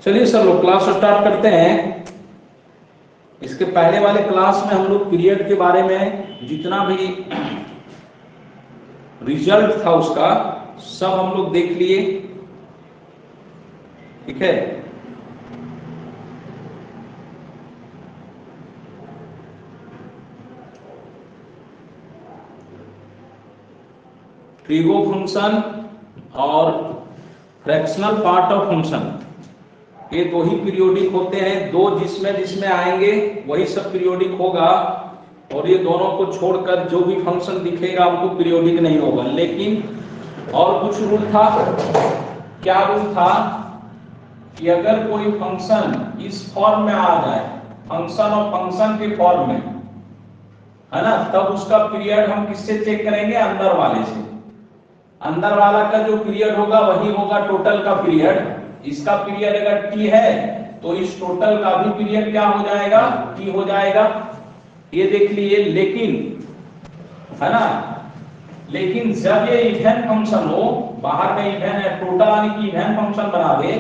चलिए सर लोग class start करते हैं। इसके पहले वाले क्लास में हम लोग पीरियड के बारे में जितना भी रिजल्ट था उसका सब हम लोग देख लिए। ठीक है, ट्रिगो फंक्शन और फ्रैक्शनल पार्ट ऑफ फंक्शन, ये दो ही पीरियोडिक होते हैं। दो जिसमें आएंगे वही सब पीरियोडिक होगा, और ये दोनों को छोड़कर जो भी फंक्शन दिखेगा आपको पीरियोडिक नहीं होगा। लेकिन और कुछ रूल था। क्या रूल था कि अगर कोई फंक्शन इस फॉर्म में आ जाए, फंक्शन और फंक्शन के फॉर्म में, है ना, तब उसका पीरियड हम किससे चेक करेंगे? अंदर वाले से। अंदर वाला का जो पीरियड होगा वही होगा टोटल का पीरियड। इसका पीरियड अगर टी है तो इस टोटल का भी पीरियड क्या हो जाएगा? टी हो जाएगा। ये देख लिए। लेकिन, है ना, लेकिन जब ये इवन फंक्शन हो, बाहर में इवन है, टोटल यानी कि इवन फंक्शन बना दे,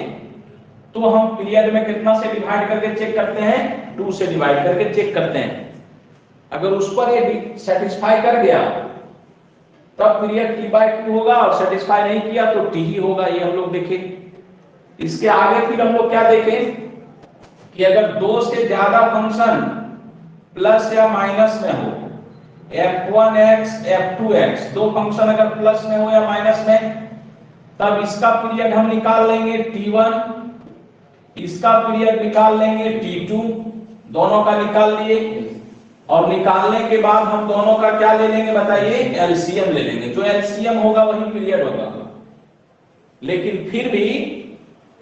तो हम पीरियड में कितना से डिवाइड करके चेक करते हैं? 2 से डिवाइड करके चेक करते हैं। अगर उस पर ये सेटिस्फाई कर गया तब पीरियड t/2 होगा, और सेटिस्फाई नहीं किया तो t ही होगा। ये हम लोग देखें। इसके आगे फिर हम लोग क्या देखें कि अगर 2 से ज्यादा फंक्शन प्लस या माइनस में हो, f1x f2x, दो फंक्शन अगर प्लस में हो या माइनस में, तब इसका पीरियड हम निकाल लेंगे t1, इसका पीरियड निकाल लेंगे t2, दोनों का निकाल लिए। और निकालने के बाद हम दोनों का क्या ले लेंगे बताइए? एलसीएम ले लेंगे। जो एलसीएम होगा वही पीरियड होगा। लेकिन फिर भी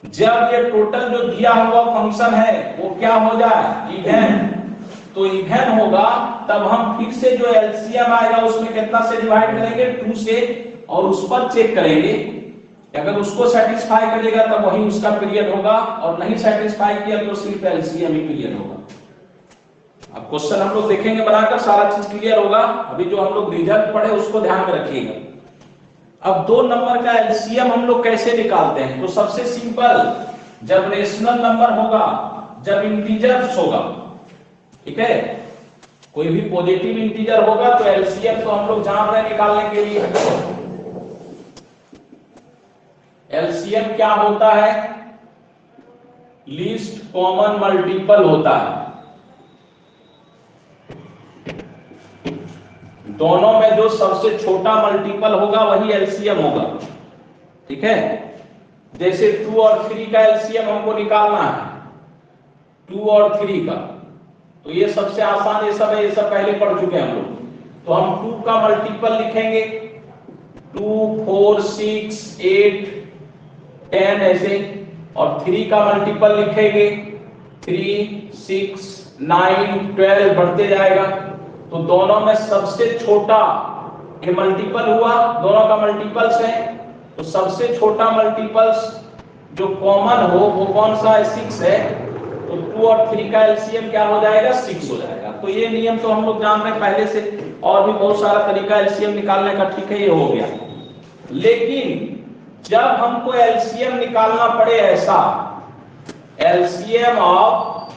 जब ये टोटल जो दिया हुआ फंक्शन है वो क्या हो जाए? इवन। तो इवन होगा तब हम फिर से जो एलसीएम आएगा उसमें कितना से डिवाइड करेंगे? 2 से, और उस पर चेक करेंगे। अगर उसको सेटिस्फाई करेगा तब वही उसका पीरियड होगा, और नहीं सेटिस्फाई किया तो सिर्फ एलसीएम ही पीरियड होगा। अब क्वेश्चन हम लोग देखेंगे बनाकर, सारा चीज क्लियर होगा। अभी जो हम लोग रिजल्ट पढ़े उसको ध्यान में रखिएगा। अब 2 नंबर का एलसीएम हम लोग कैसे निकालते हैं? तो सबसे सिंपल, जब रेशनल नंबर होगा, जब इंटीजर्स होगा, ठीक है, कोई भी पॉजिटिव इंटीजर होगा तो एलसीएम तो हम लोग जान रहे हैं निकालने के लिए। एलसीएम क्या होता है? लीस्ट कॉमन मल्टीपल होता है। दोनों में जो सबसे छोटा मल्टीपल होगा वही एलसीएम होगा। ठीक है, जैसे 2 और 3 का एलसीएम हमको निकालना है, 2 और 3 का, तो ये सबसे आसान ये सब है, ये सब पहले पढ़ चुके हैं हम लोग। तो हम 2 का मल्टीपल लिखेंगे, 2, 4, 6, 8, 10 ऐसे, और 3 का मल्टीपल लिखेंगे 3, 6, 9, 12 बढ़ते जाएगा। तो दोनों में सबसे छोटा ये मल्टीपल हुआ, दोनों का मल्टीपल्स है, तो सबसे छोटा मल्टीपल्स जो कॉमन हो वो कौन सा है? 6 है। तो 2 और 3 का एलसीएम क्या हो जाएगा? 6 हो जाएगा। तो ये नियम तो हम लोग जान रहे हैं पहले से, और भी बहुत सारा तरीका एलसीएम निकालने का। ठीक है, ये हो गया। लेकिन जब हमको एलसीएम निकालना पड़े ऐसा, एलसीएम ऑफ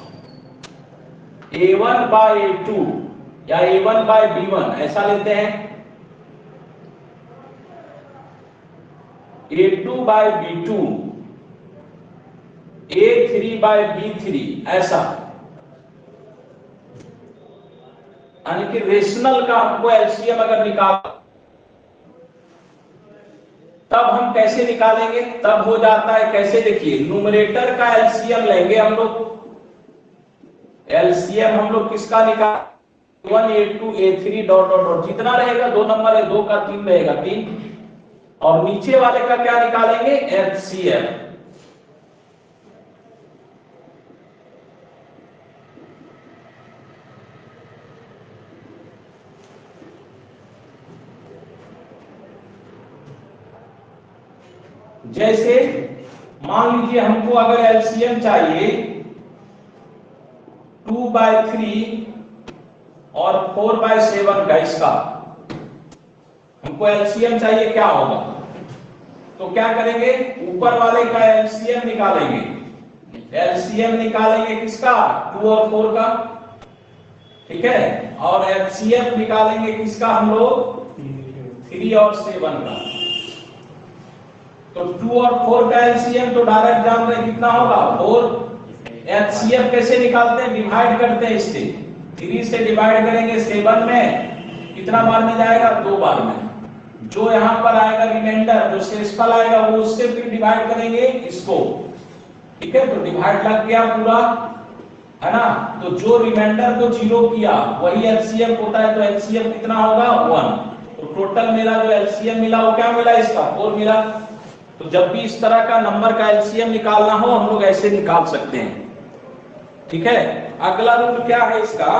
a1/a2 या a1/b1 ऐसा लेते हैं, a2/b2, a3/b3 ऐसा, यानी कि रेशनल का हमको एलसीएम अगर निकाल, तब हम कैसे निकालेंगे? तब हो जाता है कैसे? देखिए, न्यूमरेटर का एलसीएम लेंगे हम लोग। एलसीएम हम लोग किसका निकाल? a1, a2, a3 dot dot dot, जितना रहेगा, 2 नंबर है, 2 का 3 रहेगा 3, और नीचे वाले का क्या निकालेंगे? एचसीएफ। जैसे मान लीजिए हमको अगर एलसीएम चाहिए 2/3 और 4/7 का, इसका हमको एलसीएम चाहिए, क्या होगा? तो क्या करेंगे? ऊपर वाले का एलसीएम निकालेंगे, एलसीएम निकालेंगे किसका, 2 और 4 का, ठीक है, और एचसीएफ निकालेंगे किसका हम लोग, 3 और 7 का। तो 2 और 4 का एलसीएम तो डायरेक्ट जान रहे कितना होगा 4। एचसीएफ कैसे निकालते हैं, डिवाइड करते हैं इससे, 3 से डिवाइड करेंगे 7 में, कितना बार में जाएगा, 2 बार में। जो यहाँ पर आएगा रिमाइंडर, जो शेषफल आएगा वो उससे फिर डिवाइड करेंगे इसको, ठीक है। तो डिवाइड लग गया पूरा, है ना। तो जो रिमाइंडर को 0 किया वही एलसीएम होता है, तो एलसीएम कितना होगा 1। तो टोटल मेरा जो एलसीएम मिला वो क्या मिला, इसका 4 मिला। तो जब भी इस तरह का नंबर का एलसीएम निकालना हो हम लोग ऐसे निकाल सकते हैं, ठीक है। अगला रूल क्या है इसका,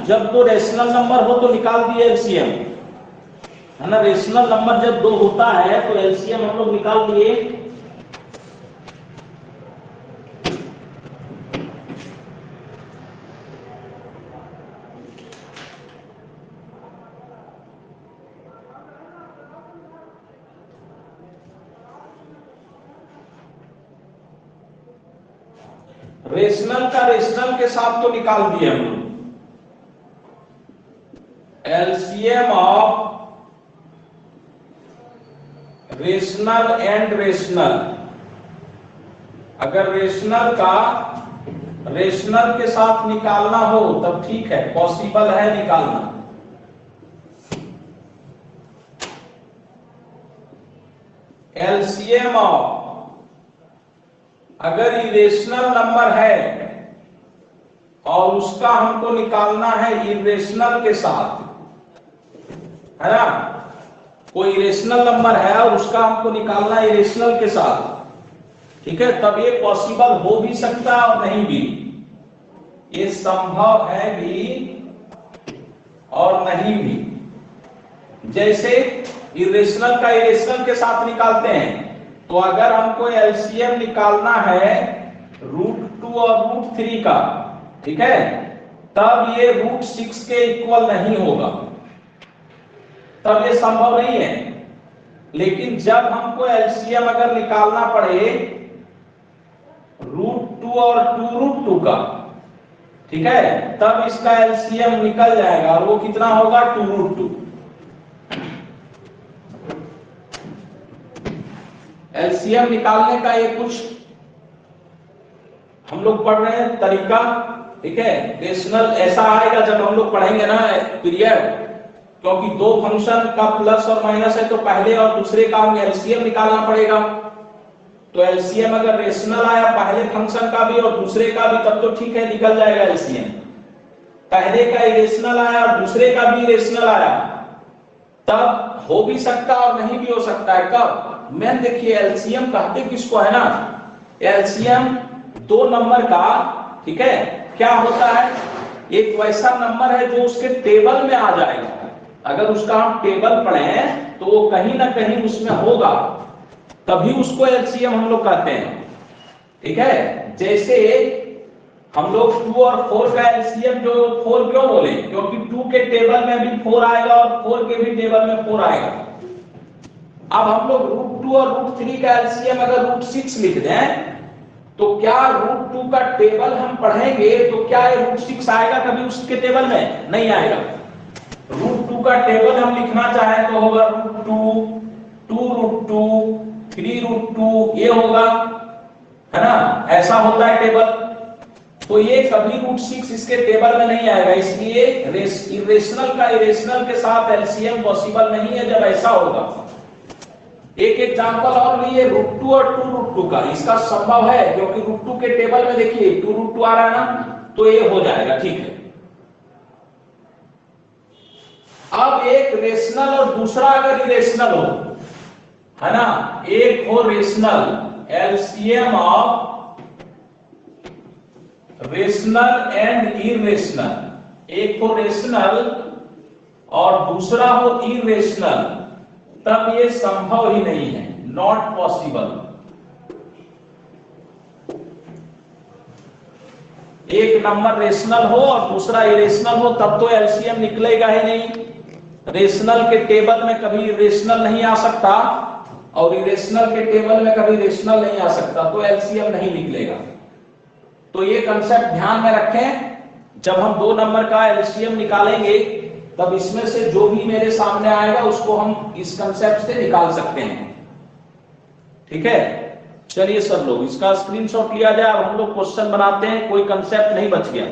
जब दो रेशनल नंबर हो तो निकाल दिए एलसीएम, है ना। रेशनल नंबर जब 2 होता है तो एलसीएम हम लोग निकाल दिए। रेशनल का रेशनल के साथ तो निकाल दिए हम लोग। LCM of rational and rational, अगर रेशनल का रेशनल के साथ निकालना हो तब ठीक है, पॉसिबल है निकालना। एलसीएम ऑफ, अगर इरेशनल नंबर है और उसका हमको निकालना है इरेशनल के साथ, है ना। कोई इरेशनल नंबर है और उसका हमको निकालना है इरेशनल के साथ, ठीक है, तब ये पॉसिबल हो भी सकता है और नहीं भी, ये संभव है भी और नहीं भी। जैसे इरेशनल का इरेशनल के साथ निकालते हैं, तो अगर हमको एलसीएम निकालना है √2 और √3 का, ठीक है, तब ये √6 के इक्वल नहीं होगा, तब ये संभव नहीं है। लेकिन जब हमको एलसीएम अगर निकालना पड़े √2 और 2√2 का, ठीक है, तब इसका एलसीएम निकल जाएगा और वो कितना होगा 2√2। एलसीएम निकालने का ये कुछ हम लोग पढ़ रहे हैं तरीका, ठीक है। रेशनल ऐसा आएगा जब हम लोग पढ़ेंगे ना पीरियड, क्योंकि 2 फंक्शन का प्लस और माइनस है तो पहले और दूसरे का हमें एलसीएम निकालना पड़ेगा। तो एलसीएम अगर रेशनल आया पहले फंक्शन का भी और दूसरे का भी, तब तो ठीक है निकल जाएगा एलसीएम। पहले का इरेशनल आया और दूसरे का भी इरेशनल आया, तब हो भी सकता और नहीं भी हो सकता है। कब, मैं देखिए एलसीएम कहते किसको है ना, एलसीएम 2 नंबर का, ठीक है, क्या होता है, एक वैसा नंबर है जो उसके टेबल में आ जाएगा। अगर उसका हम टेबल पढ़ें तो वो कहीं ना कहीं उसमें होगा, तभी उसको एलसीएम हम लोग कहते हैं, ठीक है। जैसे हम लोग 2 और 4 का एलसीएम, जो 4 क्यों बोले, क्योंकि 2 के टेबल में भी 4 आएगा और 4 के भी टेबल में 4 आएगा। अब हम लोग √2 और √3 का एलसीएम अगर √6 लिख दें, तो क्या √2 का टेबल हम पढ़ेंगे तो क्या ये √6 आएगा कभी उसके टेबल में? नहीं आएगा। √2 का टेबल हम लिखना चाहें तो होगा √2, 2√2, 3√2, ये होगा, है ना, ऐसा होता है टेबल। तो ये कभी √6 इसके टेबल में नहीं आएगा, इसलिए इरेशनल का इरेशनल के साथ एलसीएम पॉसिबल नहीं है जब ऐसा होगा। एक एग्जांपल और लिए √2 और 2√2 का, इसका संभव है क्योंकि √2 के टेबल में देखिए 2√2 आ रहा है ना, तो ये हो जाएगा, ठीक है। अब एक रेशनल और दूसरा अगर इरेशनल हो, है ना, एक हो rational, LCM of rational and irrational, एक हो रेशनल और दूसरा हो इरेशनल, तब ये संभव ही नहीं है, नॉट पॉसिबल। एक नंबर रेशनल हो और दूसरा इरेशनल हो तब तो एलसीएम निकलेगा ही नहीं। रेशनल के टेबल में कभी इरेशनल नहीं आ सकता, और इरेशनल के टेबल में कभी रेशनल नहीं आ सकता, तो एलसीएम नहीं निकलेगा। तो ये कंसेप्ट ध्यान में रखें, जब हम 2 नंबर का एलसीएम निकालेंगे तब इसमें से जो भी मेरे सामने आएगा उसको हम इस कंसेप्ट से निकाल सकते हैं। ठीक है, चलिए सब लोग इसका स्क्रीनशॉट लिया जाए। अब हम लोग क्वेश्चन बनाते हैं, कोई कंसेप्ट नहीं बच गया।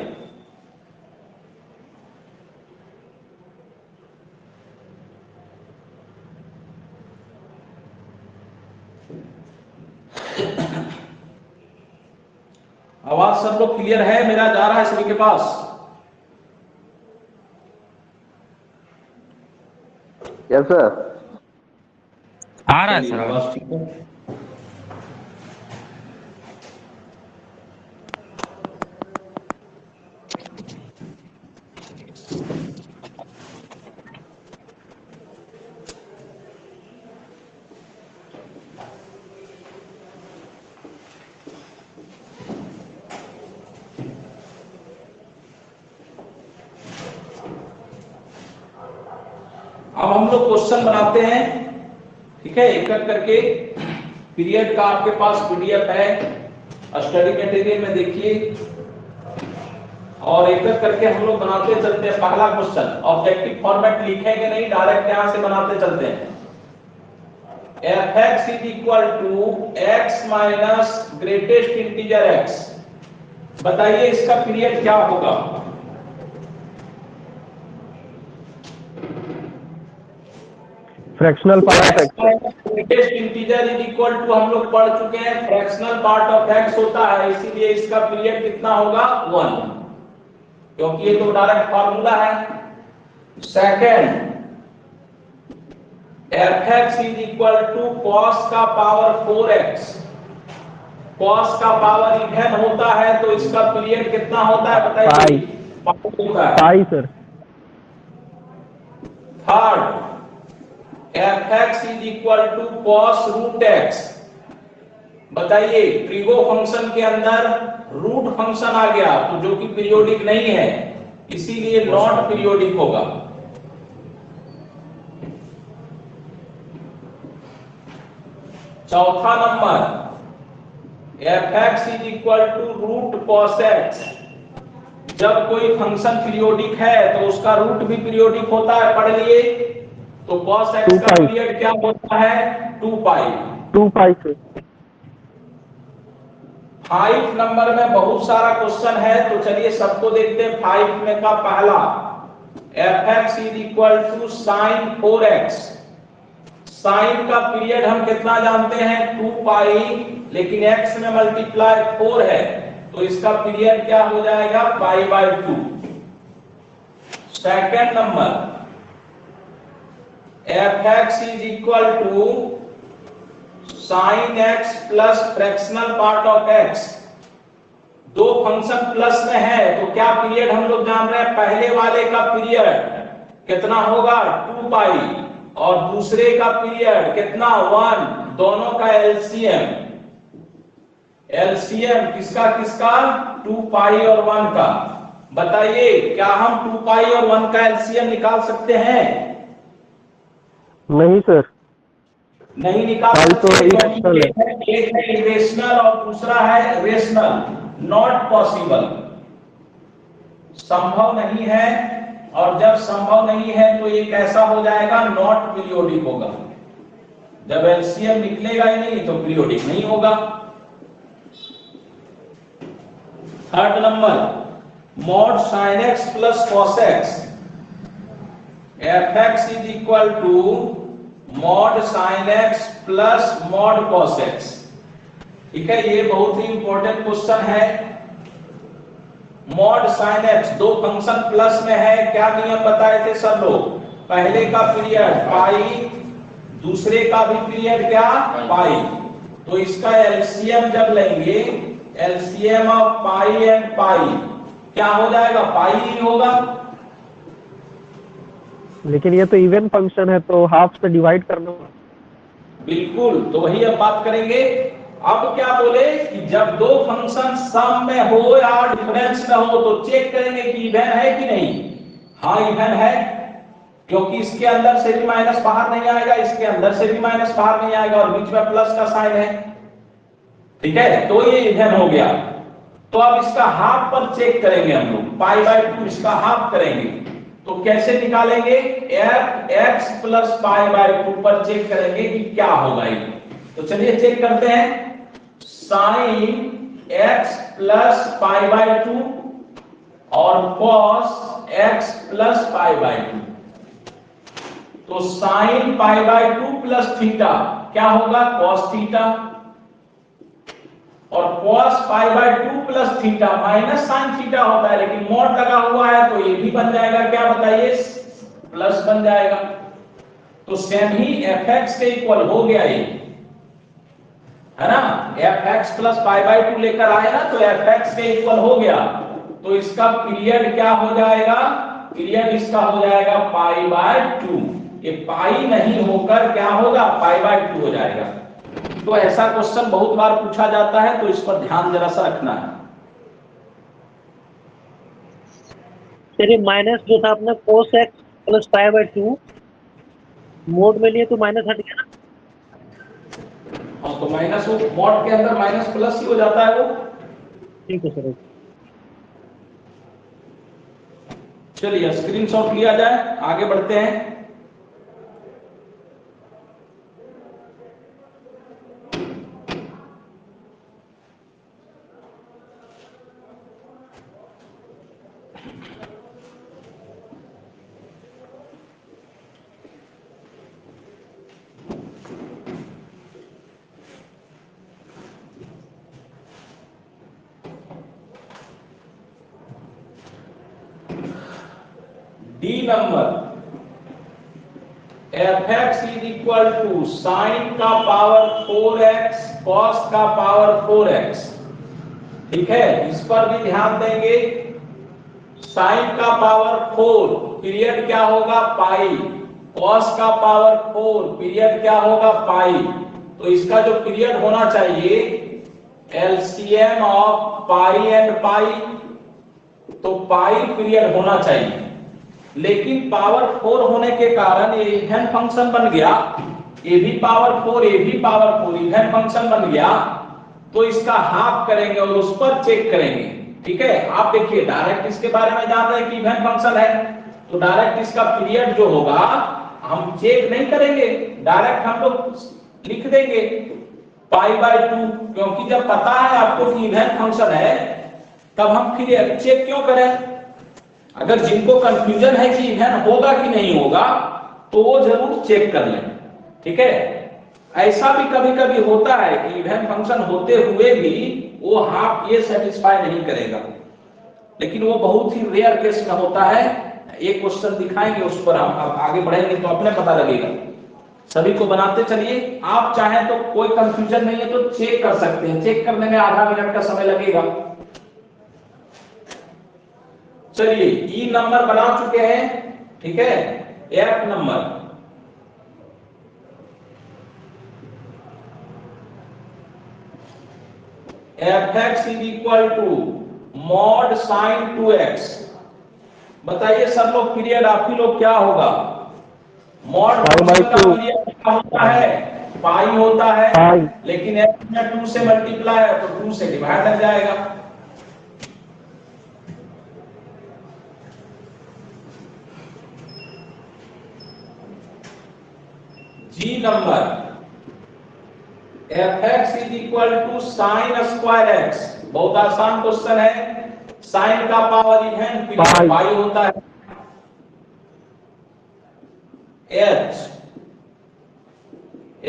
आवाज सब लोग क्लियर है? मेरा जा रहा है सभी के पास? यस सर, आ रहा है सर। आवाज ठीक है? अब हम लोग क्वेश्चन बनाते हैं। ठीक है, एक एक करके। पीरियड का आपके पास पीडीएफ है, स्टडी मटेरियल में देखिए, और एक एक करके हम लोग बनाते चलते हैं। पहला क्वेश्चन ऑब्जेक्टिव फॉर्मेट लिखेंगे नहीं, डायरेक्ट यहां से बनाते चलते हैं। f(x) is equal to x minus greatest integer x। बताइए इसका पीरियड क्या होगा? Fractional part of greatest integer is equal to, हम लोग पढ़ चुके हैं, फ्रैक्शनल पार्ट ऑफ x होता है, इसीलिए इसका पीरियड कितना होगा? 1, क्योंकि ये तो डायरेक्ट फार्मूला है। Second, f(x) is equal to cos का पावर 4x। cos का पावर इवन होता है तो इसका पीरियड कितना होता है बताइए? Pi sir. Third, f(x) is equal to cos root x। बताइए, ट्रिगो फंक्शन के अंदर रूट फंक्शन आ गया तो जो कि पीरियोडिक नहीं है, इसीलिए नॉट पीरियोडिक होगा। चौथा number, f(x) is equal to root cos x। जब कोई फंक्शन पीरियोडिक है तो उसका रूट भी पीरियोडिक होता है, पढ़ लिए। तो cos x का पीरियड क्या होता है? 2 पाई। 2 पाई से। 5 नंबर में बहुत सारा क्वेश्चन है, तो चलिए सबको देखते हैं। 5 में का पहला, f(x) is equal to sin 4x। Sine का पीरियड हम कितना जानते हैं? 2 पाई, लेकिन x में मल्टीप्लाई 4 है तो इसका पीरियड क्या हो जाएगा? Pi by 2। Second number, f(x) is equal to sin x plus fractional part of x। दो फंक्शन प्लस में है तो क्या पीरियड हम लोग जान रहे हैं? पहले वाले का पीरियड कितना होगा? 2 पाई, और दूसरे का पीरियड कितना? 1। दोनों का एलसीएम, एलसीएम किसका किसका? 2 पाई और 1 का। बताइए, क्या हम 2 पाई और 1 का एलसीएम निकाल सकते हैं? नहीं सर, नहीं निकाल सकते। एक है इरेशनल और दूसरा है रेशनल। नॉट पॉसिबल, संभव नहीं है। और जब संभव नहीं है तो ये कैसा हो जाएगा? नॉट पीरियोडिक होगा। जब एलसीएम निकलेगा ही नहीं तो पीरियोडिक नहीं होगा। Third number, mod sin x plus cos x। f(x) is equal to mod sin x plus mod cos x। ठीक है, ये बहुत ही इंपॉर्टेंट क्वेश्चन है। मॉड sin x, दो फंक्शन प्लस में है, क्या नियम बताए थे सब लोग? पहले का पीरियड पाई, दूसरे का भी पीरियड क्या? पाई। तो इसका एलसीएम जब लेंगे, LCM of pi and pi क्या हो जाएगा? पाई ही होगा। लेकिन ये तो इवन फंक्शन है तो हाफ से डिवाइड करना। बिल्कुल, तो वही अब बात करेंगे। अब क्या बोले कि जब दो फंक्शन सम में हो या डिफरेंस में हो तो चेक करेंगे कि इवन है कि नहीं। हाँ इवन है, क्योंकि इसके अंदर से भी माइनस बाहर नहीं आएगा, इसके अंदर से भी माइनस बाहर नहीं आएगा और बीच में प्लस का साइन है, ठीक है, तो ये इवन हो गया। तो अब इसका हाफ पर चेक करेंगे हम लोग, पाई बाय 2 इसका हाफ करेंगे, तो कैसे निकालेंगे, F x plus pi by 2 पर चेक करेंगे कि क्या होगा ये। तो चलिए चेक करते हैं, sign x plus pi by 2 और cos x plus pi by 2। तो sine pi by 2 plus theta क्या होगा, कॉस थीटा, और cos pi by 2 plus theta minus sine theta होता है, लेकिन मॉड लगा हुआ है तो ये भी बन जाएगा, क्या बताइए, प्लस बन जाएगा। तो सेम ही fx के इक्वल हो गया ये, है ना, fx प्लस पाई बाय 2 लेकर आए ना, तो fx के इक्वल हो गया। तो इसका पीरियड क्या हो जाएगा, पीरियड इसका हो जाएगा पाई बाय 2, ये पाई नहीं होकर क्या होगा, पाई बाय 2 हो जाएगा। तो ऐसा क्वेश्चन बहुत बार पूछा जाता है, तो इस पर ध्यान जरा सा रखना है। चलिए माइनस जो था अपना cos x plus pi by 2 mode में लिए तो माइनस हट गया ना। हाँ, तो माइनस वो मॉड के अंदर माइनस प्लस ही हो जाता है वो। ठीक है सर। चलिए स्क्रीनशॉट लिया जाए, आगे बढ़ते हैं। D number, fx is equal to sine का पावर 4x कॉस का पावर 4x, ठीक है, इस पर भी ध्यान देंगे। साइन का पावर 4 पीरियड क्या होगा, पाई, कॉस का पावर 4 पीरियड क्या होगा, पाई। तो इसका जो पीरियड होना चाहिए LCM of pi and pi, तो पाई पीरियड होना चाहिए, लेकिन पावर 4 होने के कारण ये इवन फंक्शन बन गया, ये भी पावर 4 ये भी पावर 4 इवन फंक्शन बन गया। तो इसका हाफ करेंगे और उस पर चेक करेंगे, ठीक है। आप देखिए डायरेक्ट इसके बारे में जान रहे हैं कि इवन फंक्शन है, तो डायरेक्ट इसका पीरियड जो होगा हम चेक नहीं करेंगे, डायरेक्ट हम लोग लिख देंगे पाई बाय 2, क्योंकि जब पता है आपको कि इवन फंक्शन है तब हम फिर चेक क्यों करें। अगर जिनको कंफ्यूजन है कि इवन होगा कि नहीं होगा तो वो जरूर चेक कर लें, ठीक है। ऐसा भी कभी कभी होता है कि इवन फंक्शन होते हुए भी वो हाफ ये सेटिस्फाई नहीं करेगा, लेकिन वो बहुत ही रेयर केस में होता है। एक क्वेश्चन दिखाएंगे, उस पर हम आगे बढ़ेंगे तो अपने पता लगेगा। सभी को बनाते चलिए, आप चाहें तो कोई कंफ्यूजन नहीं है तो चेक कर सकते हैं, चेक करने में आधा मिनट का समय लगेगा। चलिए ई नंबर बना चुके हैं, ठीक है। F number, F x is equal to mod sine 2x। बताइए सब लोग, पीरियड आप ही लोग क्या होगा, मॉड पाई का पीरियड क्या होता है, पाई होता है, पाई। लेकिन f में 2 से मल्टीप्लाई है तो 2 से डिवाइड लग जाएगा। जी number, fx is equal to sine square x। बहुत आसान क्वेश्चन है, साइन का पावर इवन पीरियड पाई होता है, h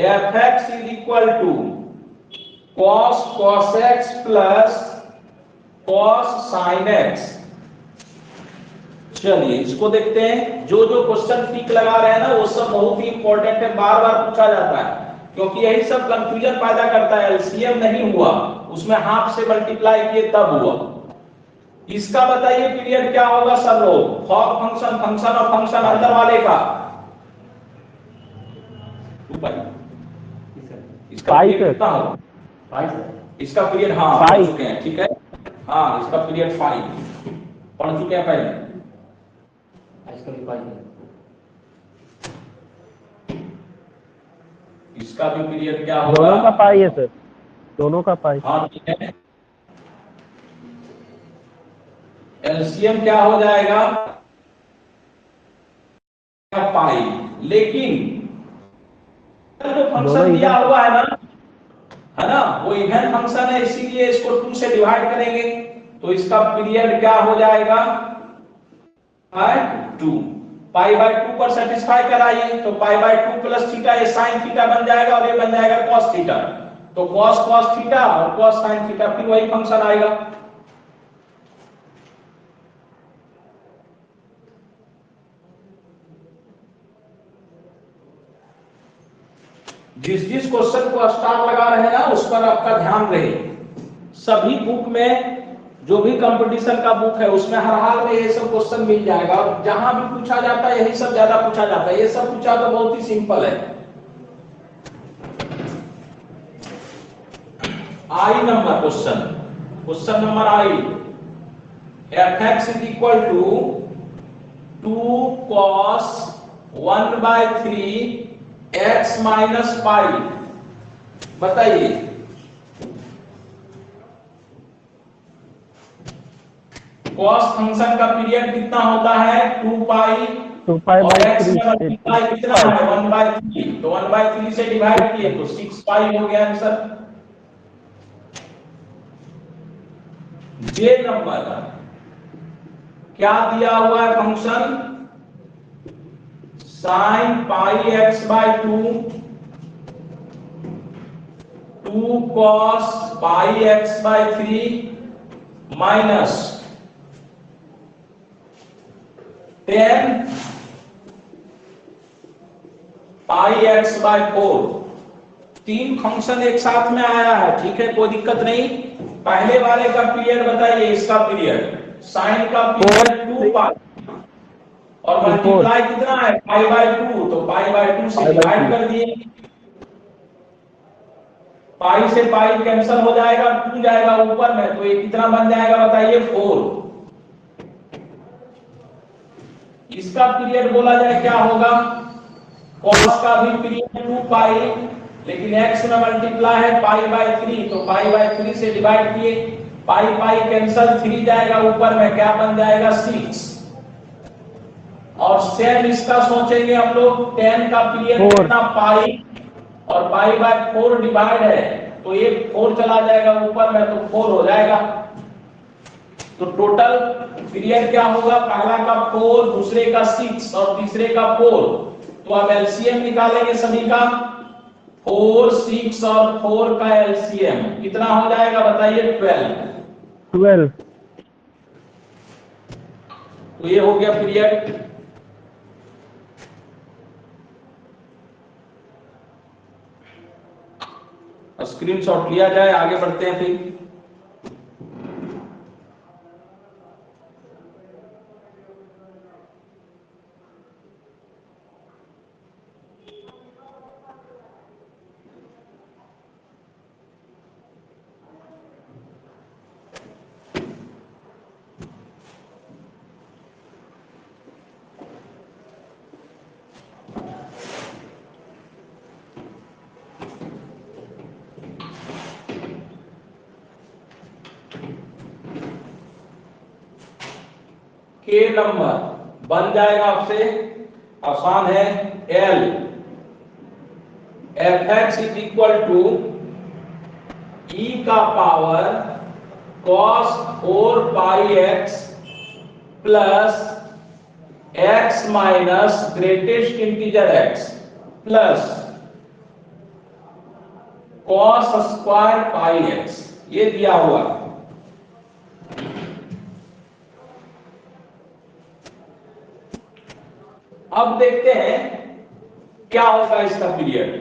fx is equal to cos cos x plus cos sin x। चलिए इसको देखते हैं, जो जो क्वेश्चन टिक लगा रहे हैं ना वो सब बहुत ही इंपॉर्टेंट है, बार बार पूछा जाता है, क्योंकि यही सब कंफ्यूजन पैदा करता है। एलसीएम नहीं हुआ, उसमें हाफ से मल्टीप्लाई किए तब हुआ। इसका बताइए पीरियड क्या होगा सब लोग, फंक्शन, फंक्शन और फंक्शन अंदर वाले का, इसका पीरियड कितना होगा, इसका पीरियड, हाँ पढ़ चुके हैं, ठीक है, हाँ इसका पीरियड 5 पढ़ चुके हैं पहले। इसका भी पीरियड क्या दोनों का होगा? पाई है सर, दोनों का पाई। हाँ ठीक है, एलसीएम क्या हो जाएगा? पाई। लेकिन जो दोनों फंक्शन दिया इवन हुआ है ना, वो इवन फंक्शन है, इसीलिए इसको 2 से डिवाइड करेंगे, तो इसका पीरियड क्या हो जाएगा? बाय 2। पाई बाय 2 पर सेटिस्फाई कराइए, तो पाई बाय 2 प्लस थीटा, ये साइन थीटा बन जाएगा और ये बन जाएगा कॉस थीटा। तो कॉस कॉस थीटा और कॉस साइन थीटा, फिर वही फंक्शन आएगा। जिस जिस क्वेश्चन को स्टार लगा रहे हैं ना, उस पर आपका ध्यान रहे। सभी बुक में, जो भी कंपटीशन का बुक है, उसमें हर हाल में ये सब क्वेश्चन मिल जाएगा, और जहां भी पूछा जाता है यही सब ज्यादा पूछा जाता है। ये सब पूछा तो बहुत ही सिंपल है। आई number question number I, fx is equal to 2 cos 1/3 x minus पाई। बताइए, कॉस फंक्शन का पीरियड कितना होता है? 2 पाई, 2 पाई और बाई x 3 में मल्टीप्लाई कितना है? 1/3, तो 1/3 से डिवाइड किए तो 6 पाई हो गया आंसर। जे नंबर क्या दिया हुआ है function? Sine pi x by 2, 2 cos pi x by 3 minus 10 पाई x बाय 4। 3 फंक्शन एक साथ में आया है, ठीक है, कोई दिक्कत नहीं। पहले वाले का पीरियड बताइए, इसका पीरियड, साइन का पीरियड 2 पाई और मल्टीप्लाई कितना है? पाई बाय 2, तो पाई बाय 2 से डिवाइड कर दिए, पाई से पाई कैंसिल हो जाएगा, 2 जाएगा ऊपर में, तो ये कितना बन जाएगा बताइए? 4। इसका पीरियड बोला जाए क्या होगा? कॉस का भी पीरियड 2 पाई, लेकिन x में मल्टीप्लाई है पाई बाय 3, तो पाई बाय 3 से डिवाइड किए, पाई पाई कैंसिल, 3 जाएगा ऊपर में, क्या बन जाएगा? 6। और सेम इसका सोचेंगे हम लोग, 10 का पीरियड कितना? पाई, और पाई बाय 4 डिवाइड है, तो ये 4 चला जाएगा ऊपर में, तो 4 हो जाएगा। तो टोटल पीरियड क्या होगा? पहला का 4, दूसरे का 6 और तीसरे का 4। तो अब एलसीएम निकालेंगे सभी का, 4, 6 और 4 का एलसीएम कितना हो जाएगा बताइए? 12। तो ये हो गया पीरियड। स्क्रीनशॉट लिया जाए, आगे बढ़ते हैं फिर। के नंबर बन जाएगा आपसे, आसान है। एल f x is equal to e का power cos 4 pi x plus x minus greatest integer x plus cos square pi x, ये दिया हुआ। अब देखते हैं क्या होगा इसका पीरियड।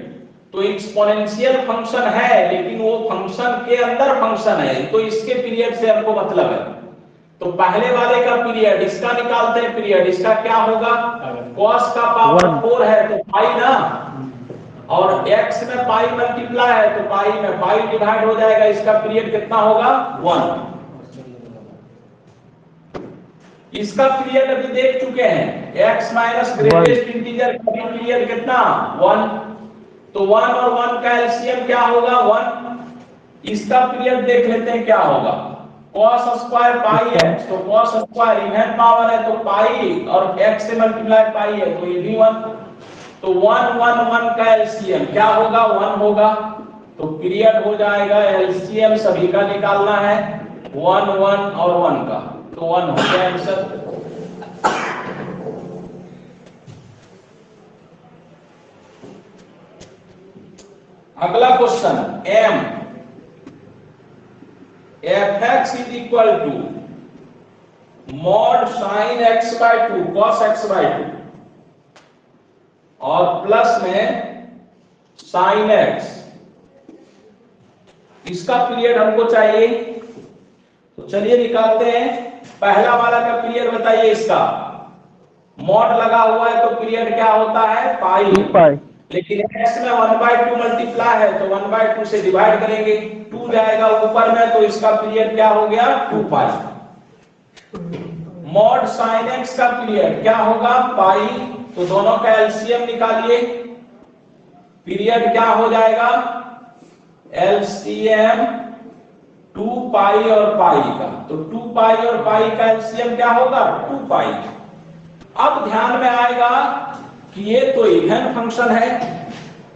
तो एक्सपोनेंशियल फंक्शन है, लेकिन वो फंक्शन के अंदर फंक्शन है, तो इसके पीरियड से हमको मतलब है। तो पहले वाले का पीरियड, इसका निकालते हैं पीरियड, इसका क्या होगा? cos का पावर 4 है तो पाई ना, और x में पाई मल्टीप्लाई है तो पाई में पाई डिवाइड हो जाएगा, इसका पीरियड कितना होगा? 1। इसका पीरियड अभी देख चुके हैं, x माइनस ग्रेटेस्ट इंटीजर का पीरियड कितना? 1। तो 1 और 1 का एलसीएम क्या होगा 1। इसका पीरियड देख लेते हैं क्या होगा cos स्क्वायर पाई x, तो cos स्क्वायर इवन पावर है तो पाई और x से मल्टीप्लाई पाई है तो ये भी 1। तो 1 1 1 का एलसीएम क्या होगा 1 होगा, तो पीरियड हो जाएगा एलसीएम सभी का निकालना है 1 1 और 1 का, तो 1 हो गया आंसर। अगला question m fx is equal to mod sin x by 2 cos x by 2 और प्लस में sin x, इसका पीरियड हमको चाहिए, तो चलिए निकालते हैं। पहला वाला का पीरियड बताइए, इसका मॉड लगा हुआ है तो पीरियड क्या होता है पाई, लेकिन x में 1/2 मल्टीप्लाई है तो 1/2 से डिवाइड करेंगे, 2 जाएगा ऊपर में तो इसका पीरियड क्या हो गया 2 पाई। मॉड sin x का पीरियड क्या होगा पाई, तो दोनों का एलसीएम निकालिए, पीरियड क्या हो जाएगा एलसीएम 2 पाई और पाई का, तो 2 पाई और पाई का एलसीएम क्या होगा 2 पाई। अब ध्यान में आएगा कि ये तो इवन फंक्शन है,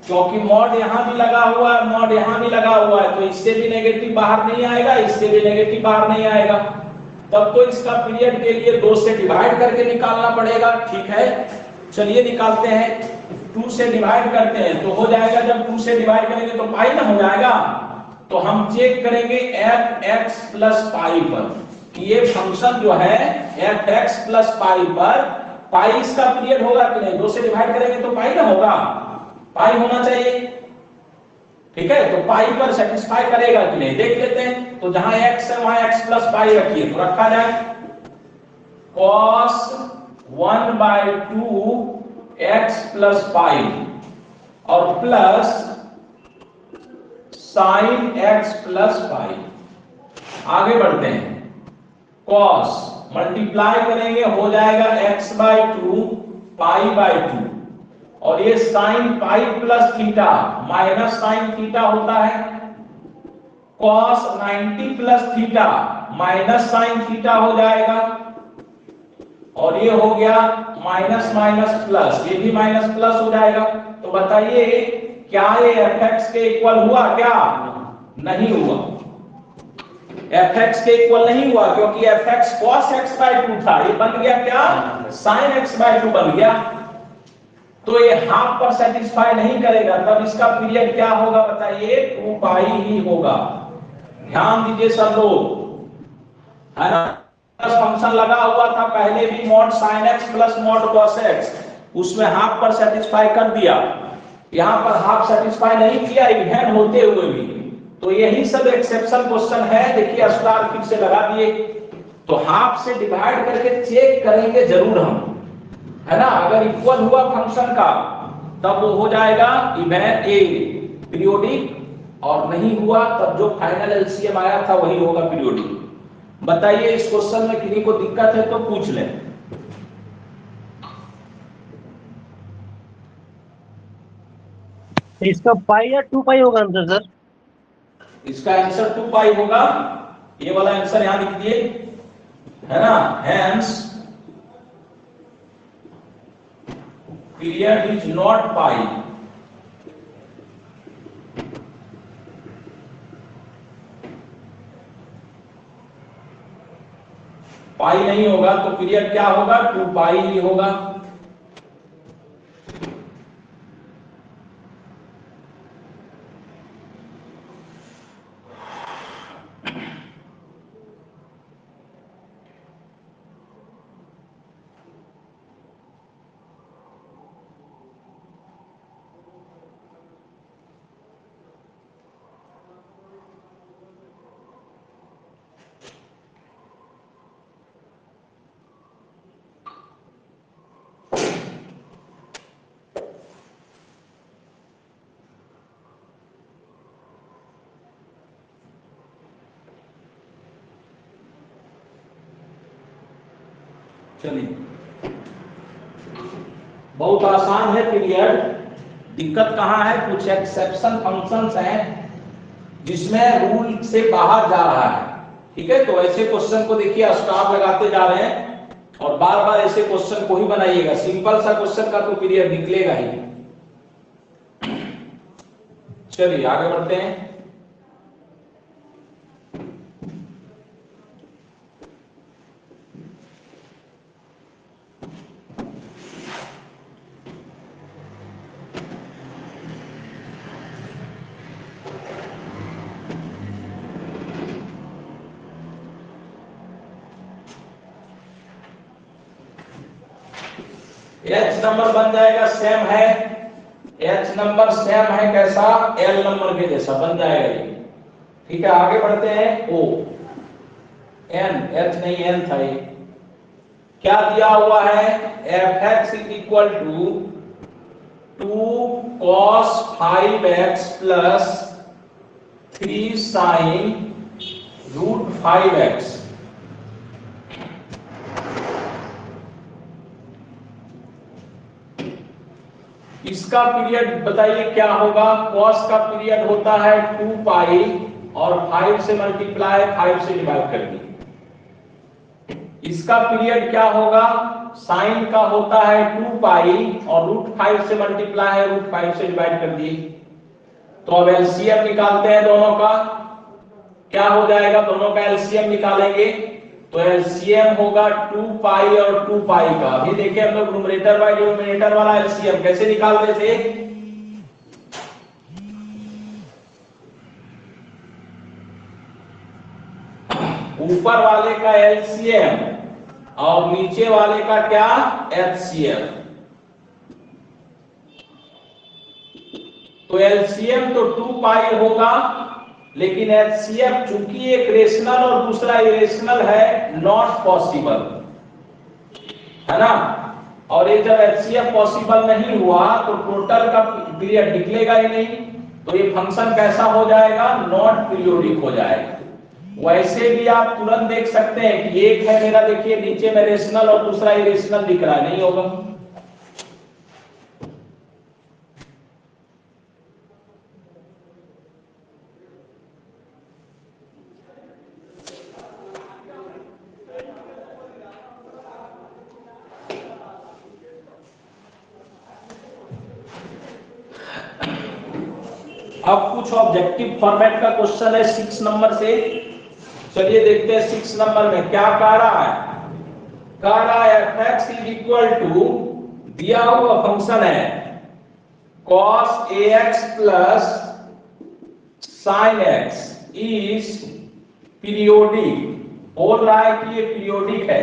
क्योंकि मॉड यहां भी लगा हुआ है मॉड यहां भी लगा हुआ है, तो इससे भी नेगेटिव बाहर नहीं आएगा, इससे भी नेगेटिव बाहर नहीं आएगा, तब तो इसका पीरियड के लिए 2 से डिवाइड करके निकालना पड़ेगा। ठीक है, चलिए निकालते हैं। 2 से डिवाइड करते हैं तो हो जाएगा, जब 2 से डिवाइड करेंगे तो पाई ना हो जाएगा, तो हम चेक करेंगे fx प्लस पाई पर कि ये फंक्शन जो है fx प्लस पाई पर पाई इसका पीरियड होगा कि नहीं। 2 से डिवाइड करेंगे तो पाई ना होगा, पाई होना चाहिए। ठीक है, तो पाई पर सेटिस्फाई करेगा कि नहीं देख लेते हैं। तो जहां x है वहां x प्लस पाई रखिए, तो रखा जाए cos 1/2 x प्लस पाई और plus sin x plus pi. आगे बढ़ते हैं, cos मल्टीप्लाई करेंगे हो जाएगा x/2 पाई/2 और ये sin pi plus theta minus sin theta होता है, cos 90 plus theta minus sin theta हो जाएगा और ये हो गया माइनस माइनस प्लस, ये भी माइनस प्लस हो जाएगा। तो बताइए क्या ये fx के इक्वल हुआ क्या नहीं हुआ, fx के इक्वल नहीं हुआ क्योंकि fx cos x/2 था, ये बन गया क्या sin x/2 बन गया, तो ये हाफ पर सेटिस्फाई नहीं करेगा, तब इसका पीरियड क्या होगा बताइए 2 पाई ही होगा। ध्यान दीजिए सब लोग, है ना, फंक्शन लगा हुआ था पहले भी mod sin x plus mod cos x, उसमें हाफ पर सेटिस्फाई कर दिया, यहां पर हाफ सेटिस्फाई नहीं किया इवन होते हुए भी, तो यही सब एक्सेप्शन क्वेश्चन है। देखिए स्टार फिर से लगा दिए, तो हाफ से डिवाइड करके चेक करेंगे जरूर हम, है ना, अगर इक्वल हुआ फंक्शन का तब वो हो जाएगा इवन ए पीरियोडिक, और नहीं हुआ तब जो फाइनल एलसीएम आया था वही होगा पीरियोडिक। बताइए इस क्वेश्चन में किसी को दिक्कत है तो पूछ लें। इसका पाई या 2 पाई होगा आंसर सर? इसका आंसर 2 पाई होगा, ये वाला आंसर यहां लिख दिए, है ना, हेंस पीरियड इज नॉट पाई। पाई नहीं होगा तो पीरियड क्या होगा 2 पाई ही होगा। चलिए बहुत आसान है पीरियड, दिक्कत कहाँ है, कुछ एक्सेप्शन फंक्शंस हैं जिसमें रूल से बाहर जा रहा है। ठीक है, तो ऐसे क्वेश्चन को देखिए स्टार लगाते जा रहे हैं और बार बार ऐसे क्वेश्चन को ही बनाइएगा। सिंपल सा क्वेश्चन का तो पीरियड निकलेगा ही। चलिए आगे बढ़ते हैं। एच नंबर बन जाएगा सेम है, एच नंबर सेम है कैसा, एल नंबर के जैसा बन जाएगा ये। ठीक है, आगे बढ़ते हैं। ओ एन, एच नहीं एन था ये। क्या दिया हुआ है, F x is equal to 2 cos 5x plus 3 sin root 5x। इसका पीरियड बताइए क्या होगा। cos का पीरियड होता है 2 पाई और 5 से मल्टीप्लाई 5 से डिवाइड कर दी। इसका पीरियड क्या होगा, साइन का होता है 2 पाई और रूट 5 से मल्टीप्लाई है रूट 5 से डिवाइड कर दी। तो अब एलसीएम निकालते हैं दोनों का। क्या हो जाएगा, दोनों का एलसीएम निकालेंगे तो एलसीएम होगा 2 पाई और 2 पाई का। अभी देखिए हम लोग न्यूमरेटर बाय डिनोमिनेटर वाला एलसीएम कैसे निकालते थे। ऊपर वाले का एलसीएम और नीचे वाले का क्या, एचसीएम। तो एलसीएम तो 2 पाई होगा, लेकिन एचसीएफ चूंकि एक रेशनल और दूसरा इरेशनल है, नॉट पॉसिबल है ना। और ये जब एचसीएफ पॉसिबल नहीं हुआ तो टोटल का पीरियड निकलेगा ही नहीं, तो ये फंक्शन कैसा हो जाएगा, नॉट पीरियोडिक हो जाएगा। वैसे भी आप तुरंत देख सकते हैं कि एक है मेरा, देखिए नीचे में रेशनल और दूसरा इरेशनल दिख रहा है, नहीं होगा। अब कुछ ऑब्जेक्टिव फॉर्मेट का क्वेश्चन है 6 नंबर से। चलिए देखते हैं 6 नंबर में क्या कह रहा है। कह रहा है fx इज इक्वल टू, दिया हुआ फंक्शन है cos ax plus sin x is periodic. बोल रहा है कि ये पीरियोडिक है,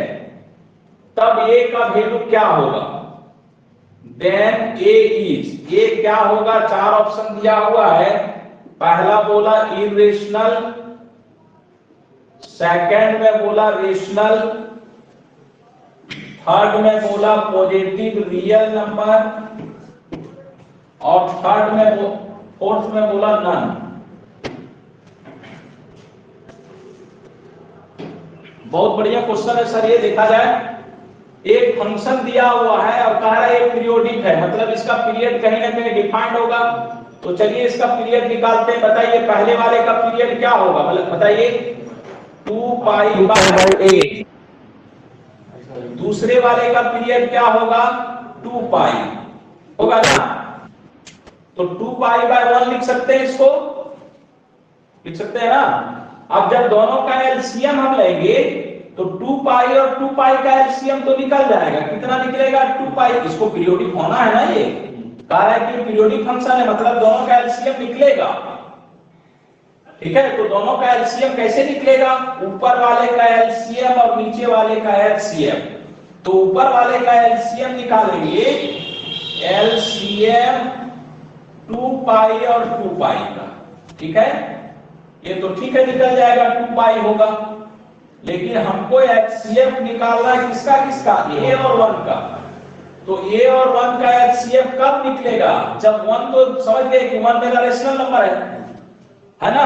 तब a का वैल्यू क्या होगा, देन a इज, ये क्या होगा, 4 ऑप्शन दिया हुआ है। पहला बोला इरेशनल, सेकंड में बोला रेशनल, थर्ड में बोला पॉजिटिव रियल नंबर और फोर्थ में बोला नन। बहुत बढ़िया क्वेश्चन है सर। ये देखा जाए, एक फंक्शन दिया हुआ है और कह रहा है ये पीरियोडिक है, मतलब इसका पीरियड कहीं ना कहीं डिफाइंड होगा। तो चलिए इसका पीरियड निकालते हैं। बताइए पहले वाले का पीरियड क्या होगा, मतलब बताइए 2 पाई बाय 8। दूसरे वाले का पीरियड क्या होगा, 2 पाई होगा ना। तो 2 पाई बाय 1 लिख सकते हैं, इसको लिख सकते हैं ना। अब जब दोनों का एलसीएम हम लेंगे तो 2 पाई और 2 पाई का एलसीएम तो निकल जाएगा। कितना निकलेगा, 2 पाई। इसको पीरियोडिक होना है ना, ये कह रहा है कि पीरियोडिक फंक्शन है, मतलब दोनों का एलसीएम निकलेगा। ठीक है, तो दोनों का एलसीएम कैसे निकलेगा, ऊपर वाले का एलसीएम और नीचे वाले का एचसीएम। तो ऊपर वाले का एलसीएम निकालेंगे, एलसीएम 2 पाई और 2 पाई का। ठीक है, ये तो ठीक है, निकल जाएगा, 2 पाई होगा। लेकिन हमको एचसीएफ निकालना है किसका किसका, ए और 1 का। तो ए और 1 का एचसीएफ कब निकलेगा, जब 1, तो समझ गए कि 1 मेरा रेशनल नंबर है ना।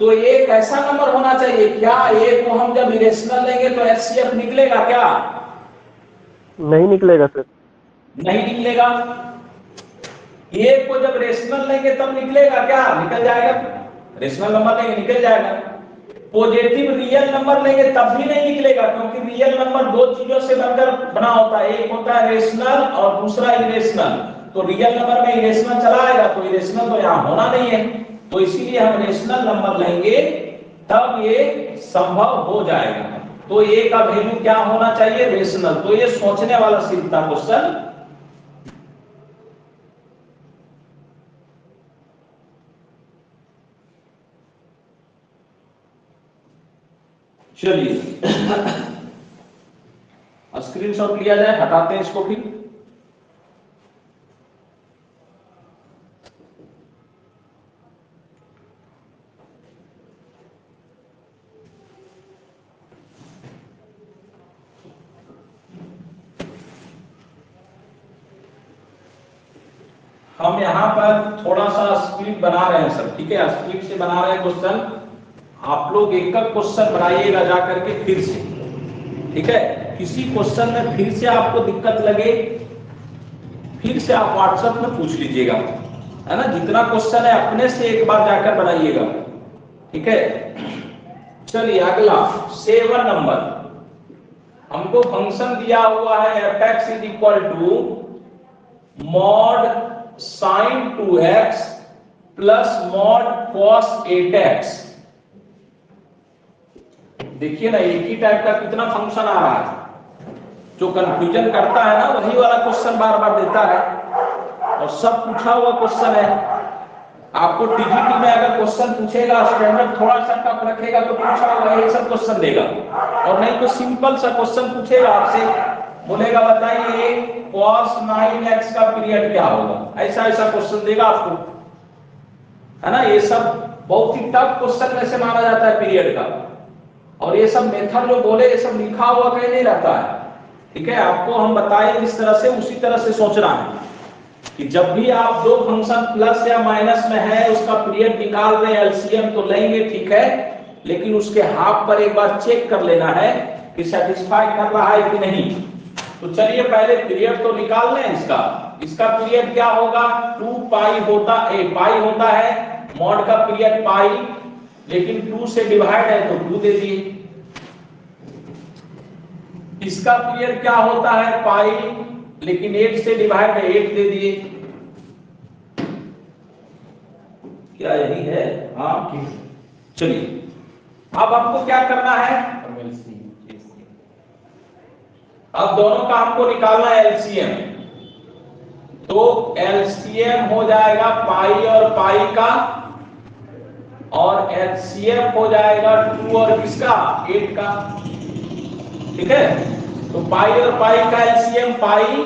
तो एक ऐसा नंबर होना चाहिए, क्या ए को हम जब इरेशनल लेंगे तो एचसीएफ निकलेगा क्या, नहीं निकलेगा सर, नहीं निकलेगा। ए को जब रेशनल लेंगे तब निकलेगा क्या, निकल जाएगा, रेशनल नंबर लेंगे निकल जाएगा। पॉजिटिव रियल नंबर लेंगे तब भी नहीं निकलेगा, क्योंकि रियल नंबर दो चीजों से बनकर बना होता है, एक होता है रेशनल और दूसरा इरेशनल। तो रियल नंबर में इरेशनल चला आएगा तो इरेशनल तो यहाँ होना नहीं है, तो इसीलिए हम रेशनल नंबर लेंगे तब ये संभव हो जाएगा। तो ए का वैल्यू क्या होना चाहिए, रेशनल। तो ये सोचने वाला सिर्फ था क्वेश्चन। चलिए स्क्रीनशॉट लिया जाए, हटाते हैं इसको फिर। हम यहां पर थोड़ा सा स्पीड बना रहे हैं सब, ठीक है, स्पीड से बना रहे हैं क्वेश्चन। आप लोग एक एक क्वेश्चन बनाइएगा जाकर के फिर से, ठीक है। किसी क्वेश्चन में फिर से आपको दिक्कत लगे फिर से आप व्हाट्सएप में पूछ लीजिएगा, है ना। जितना क्वेश्चन है अपने से एक बार जाकर बनाइएगा, ठीक है। चलिए अगला 7 नंबर, हमको फंक्शन दिया हुआ है f(x) is equal to mod sin 2x plus mod cos 8x। देखिए ना, एक ही टाइप का कितना फंक्शन आ रहा है। जो कंफ्यूजन करता है ना वही वाला क्वेश्चन बार बार देता है, और सब पूछा हुआ क्वेश्चन है। आपको टीजीटी में अगर क्वेश्चन पूछेगा, स्टैंडर्ड थोड़ा सा टफ रखेगा तो पूछा हुआ ये सब क्वेश्चन देगा, और नहीं तो सिंपल सा क्वेश्चन पूछेगा आपसे, बोलेगा बताइए cos 9x का पीरियड क्या होगा, ऐसा ऐसा क्वेश्चन देगा आपको, है ना। ये सब बहुत ही टफ क्वेश्चन में से माना जाता है पीरियड का, और ये सब मेथड जो बोले ये सब लिखा हुआ कहीं नहीं रहता है, ठीक है। आपको हम बताएं जिस तरह से उसी तरह से सोचना है कि जब भी आप दो फंक्शन प्लस या माइनस में है उसका पीरियड निकाल रहे हैं, एलसीएम तो लेंगे, ठीक है, लेकिन उसके हाफ पर एक बार चेक कर लेना है कि सेटिस्फाई कर रहा है कि नहीं। तो चलिए पहले पीरियड तो निकाल लें इसका पीरियड क्या होगा, 2 पाई होता है, मॉड का पीरियड पाई, लेकिन 2 से डिवाइड है तो 2 दे दिए। इसका पीरियड क्या होता है पाई, लेकिन 8 से डिवाइड है 8 दे दिए। क्या यही है, हाँ। चलिए अब आपको क्या करना है, अब दोनों का हमको निकालना है एलसीएम। तो एलसीएम हो जाएगा पाई और पाई का, और एलसीएम हो जाएगा 2 और किसका, 8 का, ठीक है। तो पाई और पाई का एलसीएम पाई,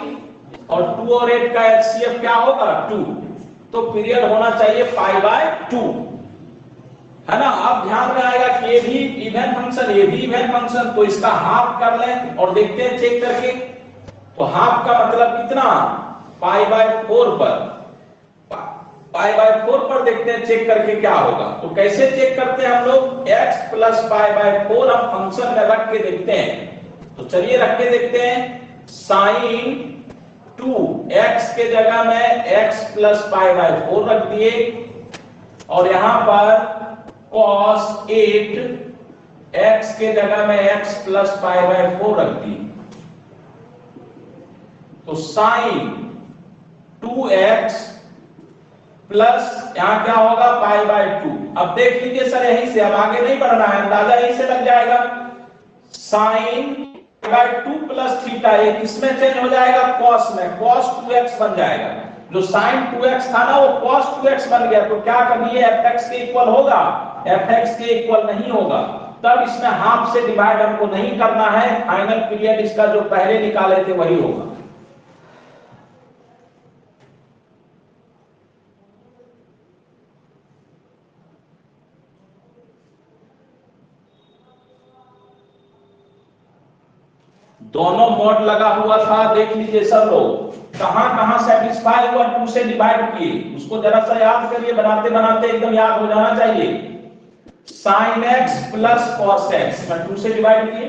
और 2 और 8 का एलसीएम क्या होगा 2। तो पीरियड होना चाहिए π/2, है ना। अब ध्यान में आएगा कि ये भी इवन फंक्शन, ये भी इवन फंक्शन, तो इसका हाफ कर लें और देखते हैं चेक करके। तो हाफ का मतलब कितना, π/4 पर देखते हैं चेक करके क्या होगा। तो कैसे चेक करते हैं हम लोग, x प्लस π/4 हम फंक्शन में रख के देखते हैं। तो चलिए रख के देखते हैं, साइन 2x के जगह में x प्लस π/4 रख दिए, और यहां पर cos 8x के जगह में x प्लस π/4 रख दी। तो साइन 2x प्लस यहां क्या होगा π/2। अब देख लीजिए सर यहीं से, अब आगे नहीं बढ़ना है, अंदाजा यहीं से लग जाएगा। साइन π/2 प्लस थीटा, ये किसमें चेंज हो जाएगा, cos में, cos 2x बन जाएगा। जो sin 2x था ना वो cos 2x बन गया। तो क्या कभी ये fx के इक्वल होगा, fx के इक्वल नहीं होगा। तब इसमें हाफ से डिवाइड हमको नहीं करना है, फाइनल पीरियड इसका जो पहले निकाले थे वही होगा। दोनों मॉड लगा हुआ था, देख लीजिए सब लोग कहां कहां सेटिस्फाई हुआ, 2 से डिवाइड किए, उसको जरा सा याद करिए, बनाते बनाते एकदम याद हो जाना चाहिए। sin x plus cos x में 2 से डिवाइड किए,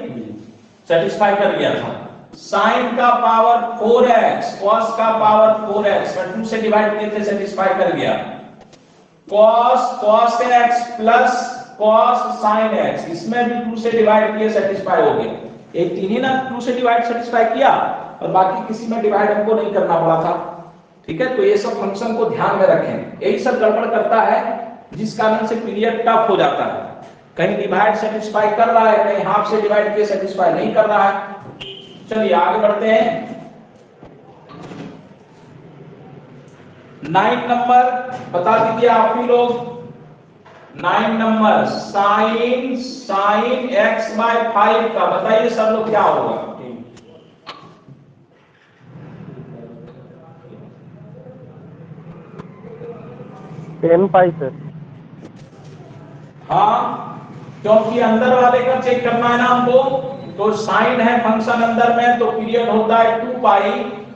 सेटिस्फाई कर गया था। साइन का पावर 4x, कॉस का पावर 4x, मैं 2 से डिवाइड किए थे, सेटिस्फाई कर गया। cos x plus cos sin x, इसमें भी 2 से डिवाइड किए, सेटिस्फाई हो गया। एक तीन ही ना 2 से डिवाइड सेटिस्फाई किया, और बाकी किसी में डिवाइड हमको नहीं करना पड़ा था। ठीक है, तो ये सब फंक्शन को ध्यान में रखें। यही सब गड़बड़ करता है, जिस कारण से पीरियड टफ हो जाता है। कहीं डिवाइड सेटिस्फाई कर रहा है, कहीं हाफ से डिवाइड किए सेटिस्फाई नहीं कर रहा है। चलिए आगे बढ़ते हैं। 9 नंबर बता दीजिए आप ही लोग। 9 नंबर साइन x बाय 5 का बताइए सब लोग क्या होगा। टेन पाई सर। हाँ, क्योंकि अंदर वाले का चेक करना है ना हमको, तो साइन है फंक्शन अंदर में, तो पीरियड होता है 2 पाई,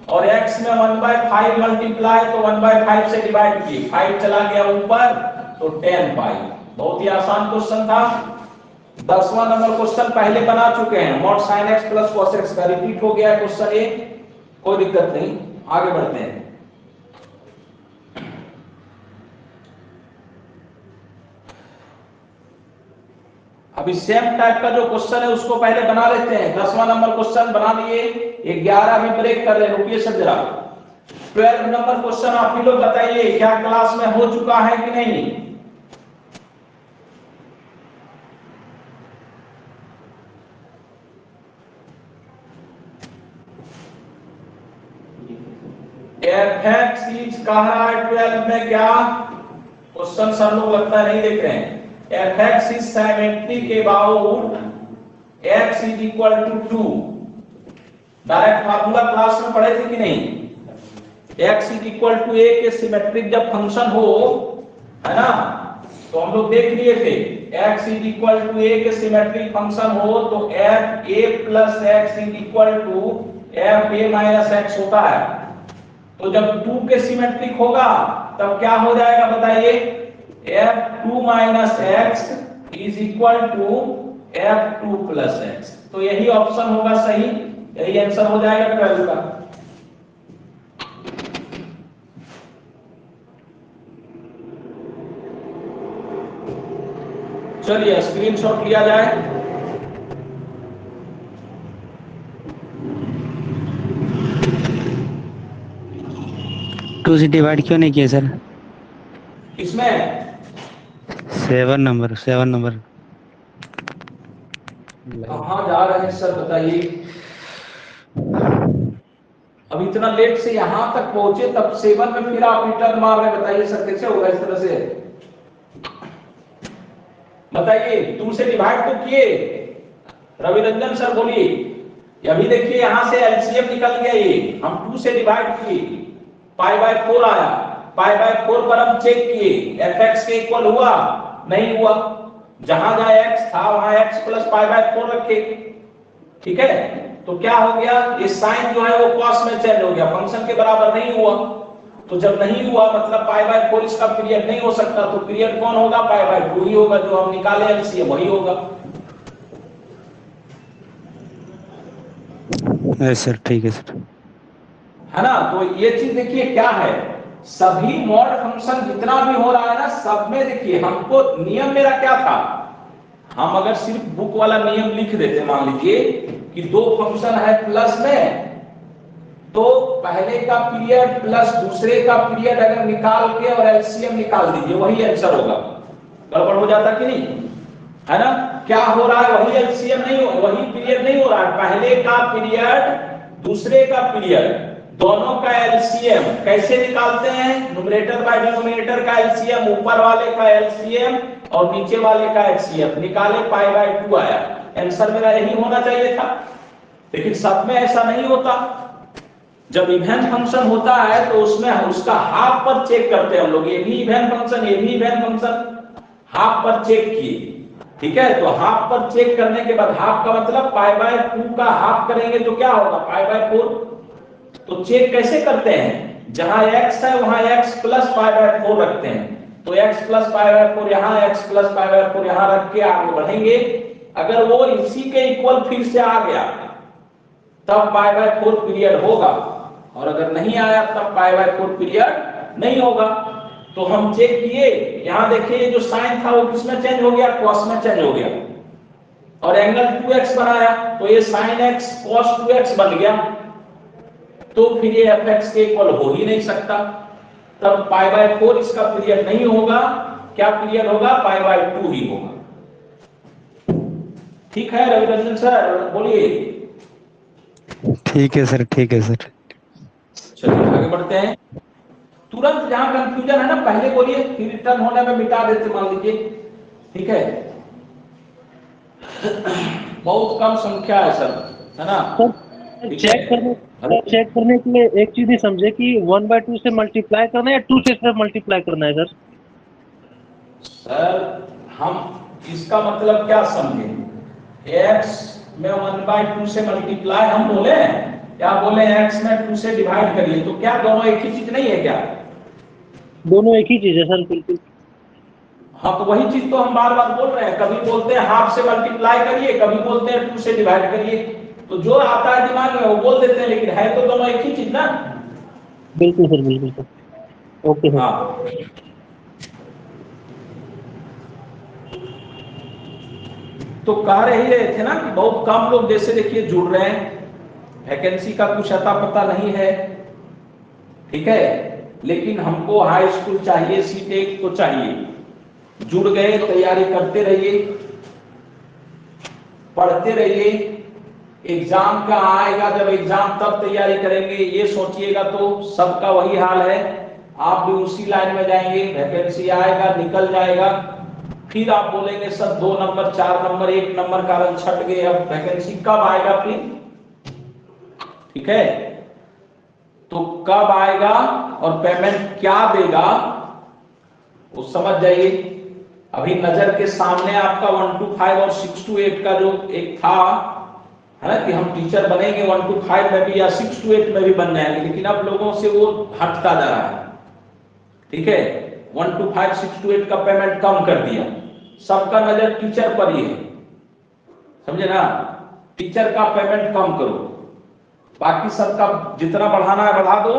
और x में 1/5 मल्टीप्लाई, तो 1/5 से डिवाइड किए, 5 चला गया ऊपर, तो 10 पाई। बहुत ही आसान क्वेश्चन था। 10वां नंबर क्वेश्चन पहले बना चुके हैं, mod sine x plus cos x का रिपीट हो गया है क्वेश्चन ये, कोई दिक्कत नहीं। आगे बढ़ते हैं। अभी सेम टाइप का जो क्वेश्चन है उसको पहले बना लेते हैं। 10वां नंबर क्वेश्चन बना लिए, 11 भी ब्रेक कर रहे, रुकिए सब जरा। 12 नंबर क्वेश्चन आप ही लोग बताइए, क्या क्लास में हो चुका है कि नहीं। fx इज कह रहा है 12 में, क्या क्वेश्चन सब लोग लगता है नहीं देख रहे हैं। fx is symmetric about x is equal to 2। Direct formula class में पढ़े थे कि नहीं। x is equal to a के सिमेट्रिक जब फंक्शन हो, है ना, तो हम लोग देख लिए थे। x is equal to a के सिमेट्रिक फंक्शन हो तो f a plus x is equal to f a minus x होता है। तो जब 2 के सिमेट्रिक होगा तब क्या हो जाएगा बताइए, f2 minus x is equal to f2 plus x। तो यही ऑप्शन होगा सही, यही आंसर हो जाएगा 12 का। चलिए स्क्रीनशॉट लिया जाए। टू से डिवाइड क्यों नहीं किया सर। इसमें 7 नंबर कहाँ जा रहे हैं सर बताइए। अब इतना लेट से यहां तक पहुंचे, तब 7 में फिर आप रिटर्न मार रहे, बताइए सर कैसे होगा इस तरह से। बताइए 2 से डिवाइड तो किए, रविरंजन सर बोलिए। अभी देखिए यहां से एलसीएम निकल गया, ये हम 2 से डिवाइड किए, π/4 आया, π/4 पर हम चेक किए fx के इक्वल हुआ नहीं हुआ, जहां जहां x था वहां x प्लस π/4 रखे। ठीक है, तो क्या हो गया, ये साइन जो है वो cos में चेंज हो गया, फंक्शन के बराबर नहीं हुआ। तो जब नहीं हुआ मतलब π/4 इसका पीरियड नहीं हो सकता, तो पीरियड कौन होगा, π/2 ही होगा, जो हम निकाले एलसीएम वही होगा। सर ठीक है सर, है ना। तो ये चीज देखिए क्या है, सभी मॉड फंक्शन जितना भी हो रहा है ना, सब में देखिए हमको नियम मेरा क्या था, हम अगर सिर्फ बुक वाला नियम लिख देते, मान लीजिए कि 2 फंक्शन है प्लस में, तो पहले का पीरियड प्लस दूसरे का पीरियड अगर निकाल के और एलसीएम निकाल दीजिए, वही आंसर होगा। गड़बड़ हो जाता कि नहीं, है ना। क्या हो रहा है, वही एलसीएम नहीं हो, वही पीरियड नहीं हो रहा है, पहले का पीरियड दूसरे का पीरियड, दोनों का एलसीएम कैसे निकालते हैं, न्यूमरेटर बाय डिनोमिनेटर का एलसीएम, ऊपर वाले का एलसीएम और नीचे वाले का एलसीएम निकाले, π/2 आया। आंसर मेरा यही होना चाहिए था, लेकिन सब में ऐसा नहीं होता। जब इवेंट फंक्शन होता है तो उसमें उसका हाफ पर चेक करते हैं हम लोग, ये भी इवेंट फंक्शन, ये भी इवेंट फंक्शन, हाफ पर चेक किए। ठीक है, तो हाफ पर चेक करने के बाद, हाफ का मतलब π/2 का हाफ करेंगे तो क्या होगा, π/4। तो चेक कैसे करते हैं, जहां x है वहां x प्लस π/4 रखते हैं, तो x प्लस π/4 यहाँ, x प्लस π/4 यहाँ रख के आगे बढ़ेंगे। अगर वो इसी के इक्वल फिर से आ गया, तब π/4 पीरियड होगा, और अगर नहीं आया तब π/4 पीरियड नहीं होगा। तो हम चेक किए, यहां देखिए ये जो साइन था वो किसमें चेंज हो गया, कॉस में चेंज हो गया, और एंगल 2x बनाया तो ये sin x cos 2x बन गया। तो फिर ये fx के इक्वल हो ही नहीं सकता, तब π/4 इसका पीरियड नहीं होगा, क्या पीरियड होगा, π/2 ही होगा। ठीक है रविरंजन सर, बोलिए। ठीक है सर, ठीक है सर। चलिए आगे बढ़ते हैं। तुरंत जहां कंफ्यूजन है ना पहले बोलिए, फिर रिटर्न होने में मिटा देते मान लीजिए, ठीक है। बहुत कम संख्या है सर, है ना। सर चेक करने के लिए एक चीज ही समझे कि 1/2 से मल्टीप्लाई करना है या 2 से सिर्फ मल्टीप्लाई करना है सर? सर हम इसका मतलब क्या समझे, x में 1/2 से मल्टीप्लाई हम बोले, या बोले x में 2 से डिवाइड करिए, तो क्या दोनों एक ही चीज नहीं है क्या? दोनों एक ही चीज है सर, बिल्कुल। हाँ, तो वही चीज तो हम बार बार बोल रहे हैं, कभी बोलते हैं हाफ से मल्टीप्लाई करिए, कभी बोलते हैं 2 से डिवाइड करिए, तो जो आता है दिमाग में वो बोल देते हैं, लेकिन है तो दोनों एक ही चीज ना। बिल्कुल सर, बिल्कुल सर। Okay sir. हाँ, तो कह रहे थे ना कि बहुत कम लोग जैसे देखिए जुड़ रहे हैं, वैकेंसी का कुछ अता पता नहीं है, ठीक है, लेकिन हमको हाई स्कूल चाहिए, सीटेट तो चाहिए। जुड़ गए, तैयारी करते रहिए, पढ़ते रहिए, एग्जाम का आएगा जब एग्जाम तब तैयारी करेंगे, ये सोचिएगा तो सबका वही हाल है, आप भी उसी लाइन में जाएंगे, वैकेंसी आएगा निकल जाएगा, फिर आप बोलेंगे सर 2 नंबर 4 नंबर 1 नंबर कारण छट गए, अब वैकेंसी कब आएगा फिर, ठीक है। तो कब आएगा और पेमेंट क्या देगा वो समझ जाइए। अभी नजर के सामने आपका 1 to 5 और 6 to 8 का जो एक था, है ना, कि हम टीचर बनेंगे 1 to 5 में भी या 6 to 8 में भी बन जाएंगे, लेकिन अब लोगों से वो हटता जा रहा है, ठीक है। 1 to 5 6 to 8 का पेमेंट कम कर दिया, सबका नजर टीचर पर ही है, समझे ना, टीचर का पेमेंट कम करो, बाकी सबका जितना बढ़ाना है बढ़ा दो,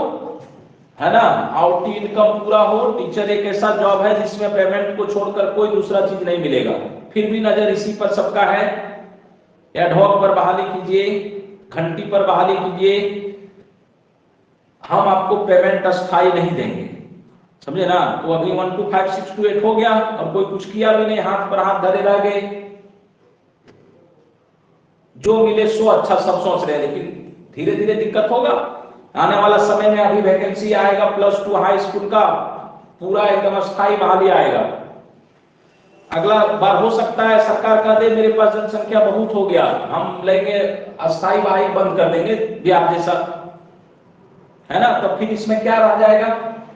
है ना। आउट इनकम पूरा हो, टीचर एक ऐसा जॉब है जिसमें पेमेंट को छोड़कर कोई दूसरा चीज नहीं मिलेगा, फिर भी नजर इसी पर सबका है। एडहॉक पर बहाली कीजिए, घंटी पर बहाली कीजिए, हम आपको पेमेंट अस्थायी नहीं देंगे, समझे ना। तो अभी 1 to 5 6 to 8 हो गया और कोई कुछ किया भी नहीं, हाथ पर हाथ धरे रह गए, जो मिले सो अच्छा सब सोच रहे हैं, लेकिन धीरे धीरे दिक्कत होगा। आने वाला समय में अभी वैकेंसी आएगा +2 हाई स्कूल का, पूरा एकदम अस्थायी बहाली आएगा। अगला बार हो सकता है सरकार कह दे मेरे पास जनसंख्या बहुत हो गया, हम लेंगे अस्थायी बहाली बंद कर देंगे बिहार जैसा, है ना। तो फिर इसमें क्या रह जाएगा,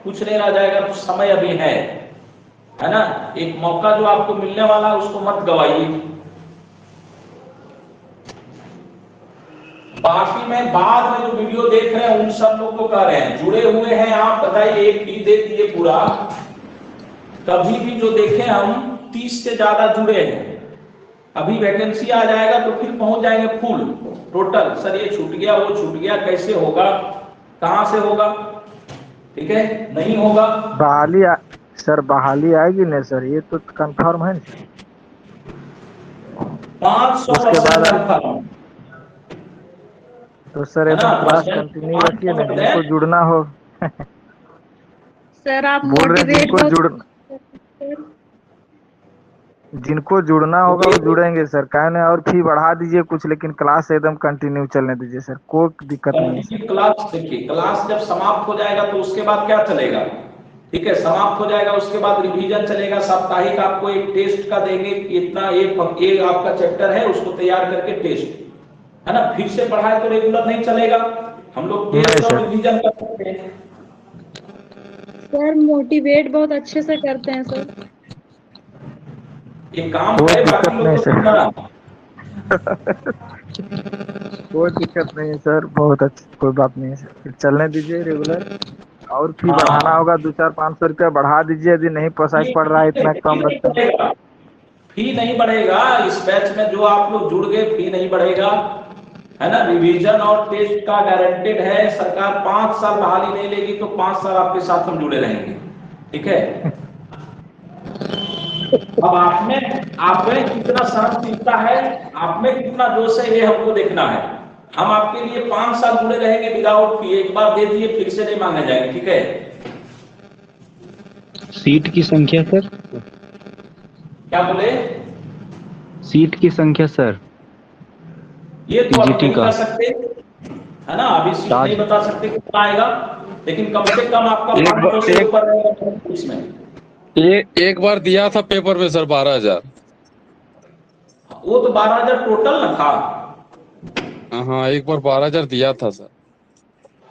कुछ नहीं रह जाएगा। तो समय अभी है ना, एक मौका जो आपको मिलने वाला उसको मत गवाइए। बाकी में बाद में जो वीडियो देख रहे हैं उन सब लोग को कह रहे हैं, जुड़े हुए हैं आप, बताइए एक ही दे दिए पूरा, कभी भी जो देखें हम 30 से ज्यादा जुड़े हैं, अभी वैकेंसी आ जाएगा तो फिर पहुंच जाएंगे फुल टोटल। सर ये छूट गया वो छूट गया, कैसे होगा, कहां से होगा, ठीक है, नहीं होगा। सर बहाली आएगी ना सर, ये तो कंफर्म है। 500% तो सर एकदम क्लास कंटिन्यू रखिए ना, जिनको जुड़ना हो। सर आप बोल रहे जिनको जुड़ना होगा वो जुड़ेंगे सर, क्या नहीं, और फी बढ़ा दीजिए कुछ, लेकिन क्लास एकदम कंटिन्यू चलने दीजिए सर, कोई दिक्कत नहीं है। क्लास देखिए, क्लास जब समाप्त हो जाएगा तो उसके बाद क्या चलेगा, ठीक है, समाप्त हो जाएगा उसके बाद रिवीजन चलेगा, साप्ताहिक आपको एक टेस्ट का देंगे, इतना एक आपका चैप्टर है उसको तैयार करके टेस्ट, है ना। फिर से पढ़ाए तो रेगुलर नहीं चलेगा, हम लोग टेस्ट और रिवीजन कर सकते हैं। सर मोटिवेट बहुत अच्छे से करते हैं सर, ये काम है, बाकी लोग तो कोई दिक्कत नहीं है सर, बहुत अच्छी, कोई बात नहीं है सर, फिर चलने दीजिए रेगुलर। और फी बढ़ाना होगा 200-500 रुपया बढ़ा दीजिए, यदि नहीं पोसाइक पड़ रहा है इतना कम रखते हैं। फी नहीं बढ़ेगा इस बैच में, जो आप लोग जुड़ गए फी नहीं बढ़ेगा, है ना, रिवीजन और टेस्ट का गारंटेड है। सरकार 5 साल बहाली नहीं लेगी तो 5 साल आपके साथ हम जुड़े रहेंगे, ठीक है। अब आप में कितना सहनशीलता है, आप में कितना जोश है, ये हमको देखना है। हम आपके लिए 5 साल जुड़े रहेंगे विदाउट फी। एक बार दे दिए फिर से नहीं मांगे जाएंगे, ठीक है। सीट की संख्या सर? क्या बोले? सीट की संख्या सर? ये तो अभी पीजीटी नहीं का कर सकते, है ना, अभी सीट नहीं बता सकते कितना आएगा, लेकिन कम से कम आपका 500 से ऊपर रहेगा इसमें। एक बार दिया था पेपर में सर 12,000। वो तो 12,000 टोटल ना था। हाँ, एक बार 12,000 दिया था सर।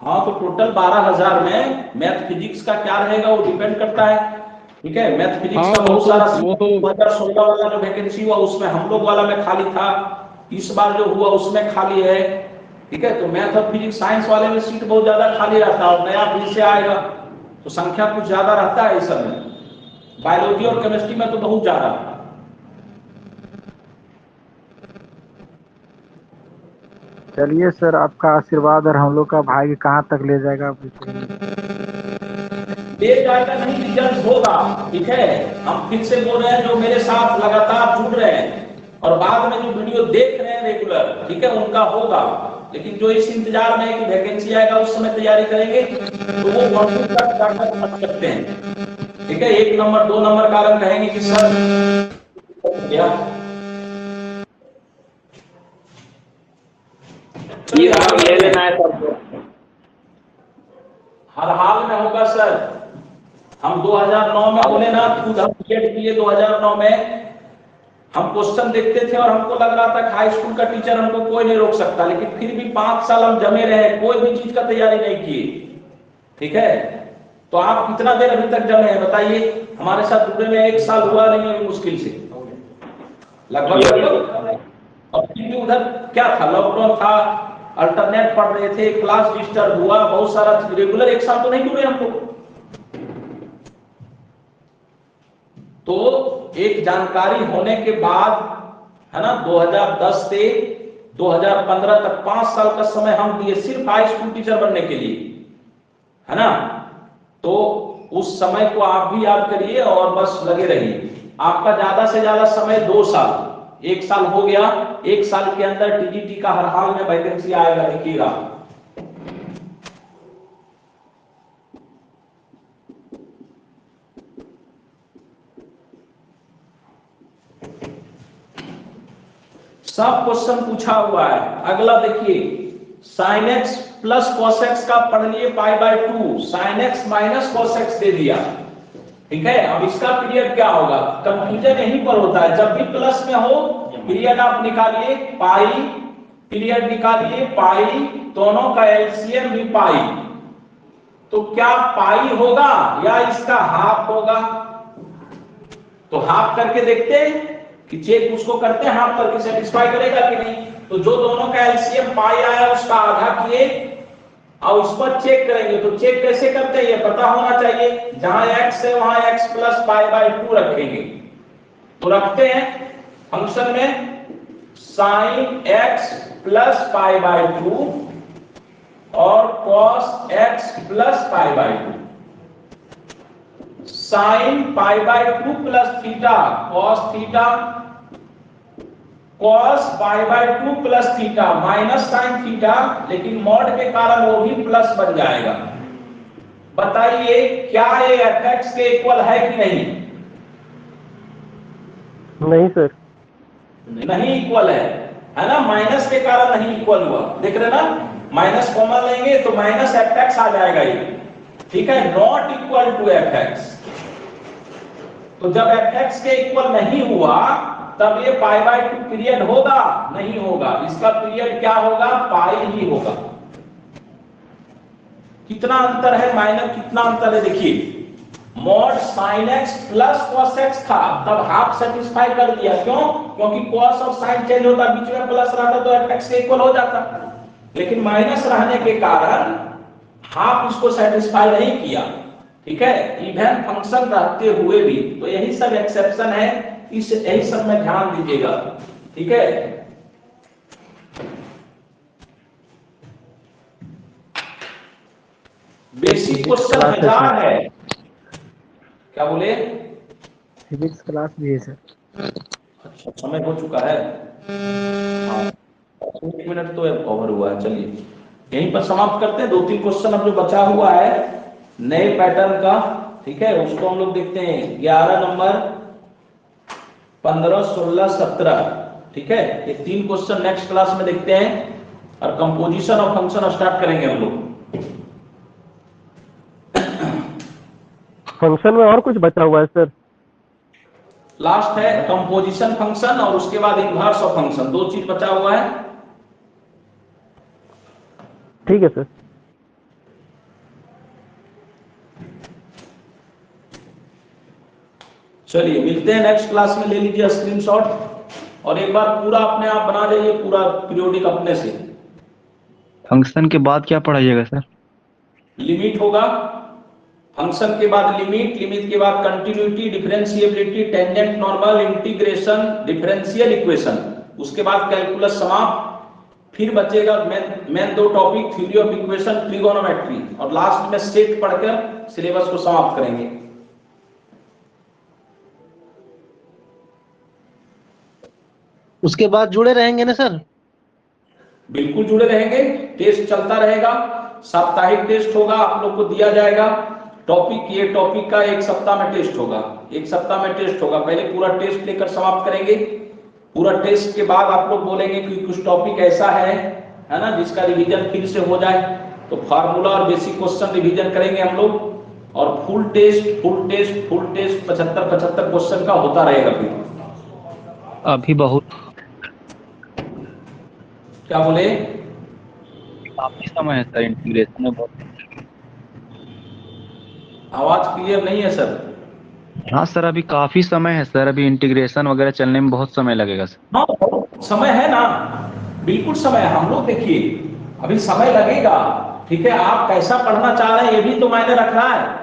हाँ, तो टोटल 12,000 में मैथ फिजिक्स का क्या रहेगा वो डिपेंड करता है, ठीक है। मैथ फिजिक्स हाँ, का बहुत सारा 2016 वाला जो वैकेंसी हुआ उसमें हम लोग वाला में खाली था, इस बार जो हुआ उसमें खाली है, ठीक है। तो मैथ और फिजिक्स साइंस वाले में सीट बहुत ज्यादा खाली रहता है और नया फिर से आएगा तो संख्या कुछ ज्यादा रहता है इस सब में। बायोलॉजी और केमिस्ट्री में तो बहुत ज्यादा। चलिए सर, आपका आशीर्वाद और हम लोग का भाग्य कहाँ तक ले जाएगा आप बताइए। ले जाएगा नहीं, रिजल्ट होगा, ठीक है। हम फिर से बोल रहे हैं, जो मेरे साथ लगातार जुड़ रहे हैं और बाद में जो वीडियो देख रहे हैं रेगुलर, ठीक है, उनका होगा। लेकिन जो इस इंतजार में है कि वैकेंसी आएगा उस समय तैयारी करेंगे तो वो व्हाट्सएप तक जाकर समझ सकते हैं, ठीक है। 1 नंबर 2 नंबर कारण कहेंगे कि सर ले लेना है सर, हर हाल में होगा सर। हम 2009 में बोले ना, खुद हम बीएड किए 2009 में, हम क्वेश्चन देखते थे और हमको लग रहा था कि हाई स्कूल का टीचर हमको कोई नहीं रोक सकता, लेकिन फिर भी 5 साल हम जमे रहे, कोई भी चीज का तैयारी नहीं किए, ठीक है। तो आप कितना देर अभी तक जमे हैं बताइए? हमारे साथ जुड़े में 1 साल हुआ नहीं है मुश्किल से, लगभग। और फिर भी उधर क्या था, लॉकडाउन था, अल्टरनेट पढ़ रहे थे, क्लास डिस्टर्ब हुआ, बहुत सारा रेगुलर 1 साल तो नहीं जुड़े हमको। तो एक जानकारी होने के बाद, है ना, 2010 से 2015 तक 5 साल का समय हम दिए सिर्फ हाई स्कूल टीचर बनने के लिए, है ना। तो उस समय को आप भी याद करिए और बस लगे रहिए। आपका ज्यादा से ज्यादा समय 2 साल, 1 साल हो गया, 1 साल के अंदर टीजीटी का हर हाल में वैकेंसी आएगा, देखिएगा। सब क्वेश्चन पूछा हुआ है। अगला देखिए, sine x plus cos x का पढ़ लिए π/2, sine x minus cos x दे दिया, ठीक है। अब इसका पीरियड क्या होगा, कंफ्यूजन यहीं पर होता है। जब भी प्लस में हो पीरियड आप निकालिए पाई, पीरियड निकालिए पाई, दोनों का एलसीएम भी पाई। तो क्या पाई होगा या इसका हाफ होगा? तो हाफ करके देखते हैं कि चेक उसको करते हैं, हाफ करके सेटिस्फाई करेगा कि नहीं। तो जो दोनों का एलसीएम पाई आया उसका आधा किए और उस पर चेक करेंगे। तो चेक कैसे करते हैं ये पता होना चाहिए। जहां x है वहां x प्लस π/2 रखेंगे। तो रखते हैं फंक्शन में साइन x प्लस π/2 और cos x plus π/2। Sine π/2 plus theta cos theta, cos π/2 plus theta minus sine theta, लेकिन मॉड के कारण वो भी प्लस बन जाएगा। बताइए क्या ये fx के इक्वल है कि नहीं? नहीं सर, नहीं इक्वल है ना, माइनस के कारण नहीं इक्वल हुआ। देख रहे ना, माइनस कॉमन लेंगे तो माइनस fx आ जाएगा ये, ठीक है, नॉट इक्वल टू fx। तो जब fx के इक्वल नहीं हुआ तब ये π/2 पीरियड होगा नहीं होगा? इसका पीरियड क्या होगा, पाई ही होगा। कितना अंतर है, माइनस कितना अंतर है देखिए। Mod sine x plus cos x था, तब हाफ सेटिस्फाई कर दिया। क्यों? क्योंकि कॉस और साइन चेंज होता, बीच में प्लस रहता तो fx के इक्वल हो जाता, लेकिन माइनस रहने के कारण हाफ इसको सेटिस्फाई नहीं किया, ठीक है। इवन फंक्शन रहते हुए भी, तो यही सब एक्सेप्शन है, यही सब में ध्यान दीजिएगा, ठीक है। बेसिक क्वेश्चन क्लास है हजार सर। है। क्या बोले? फिजिक्स क्लास भी है सर। अच्छा, समय हो चुका है। हाँ, 1 मिनट तो ओवर हुआ है। चलिए यहीं पर समाप्त करते हैं। 2-3 क्वेश्चन अब जो बचा हुआ है नए पैटर्न का, ठीक है, उसको हम लोग देखते हैं। 11 नंबर, 15, 16, 17, ठीक है। ये 3 क्वेश्चन नेक्स्ट क्लास में देखते हैं और कंपोजिशन ऑफ फंक्शन स्टार्ट करेंगे हम लोग। फंक्शन में और कुछ बचा हुआ है सर? लास्ट है कंपोजिशन फंक्शन और उसके बाद इनवर्स ऑफ फंक्शन, 2 चीज बचा हुआ है। ठीक है सर। चलिए मिलते हैं नेक्स्ट क्लास में। ले लीजिए स्क्रीनशॉट और एक बार पूरा अपने आप बना जाइए पूरा पीरियोडिक अपने से। फंक्शन के बाद क्या पढ़ाइएगा सर? लिमिट होगा, फंक्शन के बाद लिमिट, लिमिट के बाद continuity, differentiability, tangent normal, integration, differential equation, उसके बाद कैलकुलस समाप्त। फिर बचेगा main 2 topic, theory of equation, trigonometry, और लास्ट में सेट पढ़कर सिलेबस को समाप्त करेंगे। उसके बाद जुड़े रहेंगे ना सर? बिल्कुल जुड़े रहेंगे, टेस्ट चलता रहेगा, साप्ताहिक टेस्ट होगा, आप लोग को दिया जाएगा टॉपिक। ये टॉपिक का 1 सप्ताह में टेस्ट होगा, 1 सप्ताह में टेस्ट होगा। पहले पूरा टेस्ट लेकर समाप्त करेंगे। पूरा टेस्ट के बाद आप लोग बोलेंगे कि कुछ टॉपिक ऐसा है ना, जिसका रिवीजन फिर से हो जाए, तो फार्मूला और बेसिक क्वेश्चन रिवीजन करेंगे हम लोग। और फुल टेस्ट 75 क्वेश्चन का होता रहेगा। फिर अभी बहुत क्या बोले? काफी समय है सर, इंटीग्रेशन में बहुत। आवाज क्लियर नहीं है सर। हाँ सर, अभी काफी समय है सर, अभी इंटीग्रेशन वगैरह चलने में बहुत समय लगेगा सर। हाँ, समय है ना, बिल्कुल समय है। हम लोग देखिए अभी समय लगेगा, ठीक है। आप कैसा पढ़ना चाह रहे हैं ये भी तो मायने रख रहा है।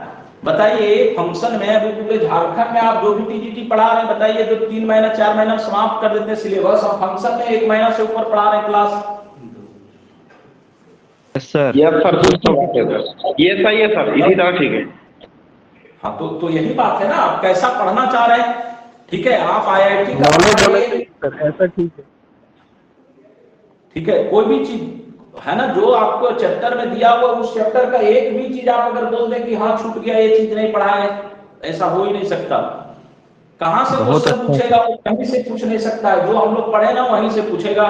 बताइए फंक्शन में अभी पूरे झारखंड में आप जो भी टीजीटी पढ़ा रहे हैं, बताइए जो 3 महीना 4 महीना समाप्त कर देते हैं सिलेबस, और फंक्शन में 1 महीना से ऊपर पढ़ा रहे हैं class. Yes sir. Yes sir, कुछ तो बात है सर। ये सही है सर, इसी तरह ठीक है। हाँ, तो यही बात है ना, आप कैसा पढ़ना चाह रहे हैं, ठीक है। आप आईआईटी का नॉलेज होना पढ़ाइए, चाहिए सर, ऐसा ठीक है। ठीक है। कोई भी चीज है ना जो आपको चैप्टर में दिया हुआ, उस चैप्टर का एक भी चीज आप अगर बोल दें कि हाँ छूट गया, ये चीज नहीं पढ़ा है, ऐसा हो ही नहीं सकता। कहां से बहुत क्वेश्चन अच्छा। पूछेगा? वो कहीं से पूछ नहीं सकता है, जो हम लोग पढ़े ना वहीं से पूछेगा।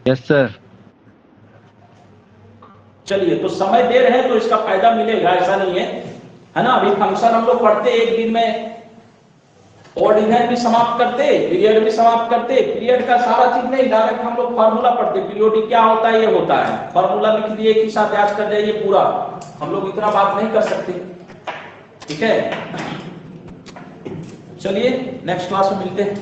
Yes sir. चलिए, तो समय दे रहे हैं तो इसका फायदा मिलेगा, ऐसा नहीं है ना। अभी फंक्शन हम लोग पढ़ते एक दिन में, ऑर्डिनल भी समाप्त करते, पीरियड भी समाप्त करते। पीरियड का सारा चीज नहीं, डायरेक्ट हम लोग फार्मूला पढ़ते, पीरियोडिक क्या होता है ये होता है, फार्मूला लिख दिए, एक ही साथ याद कर जाइए पूरा। हम लोग इतना बात नहीं कर सकते, ठीक है। चलिए नेक्स्ट क्लास में मिलते हैं।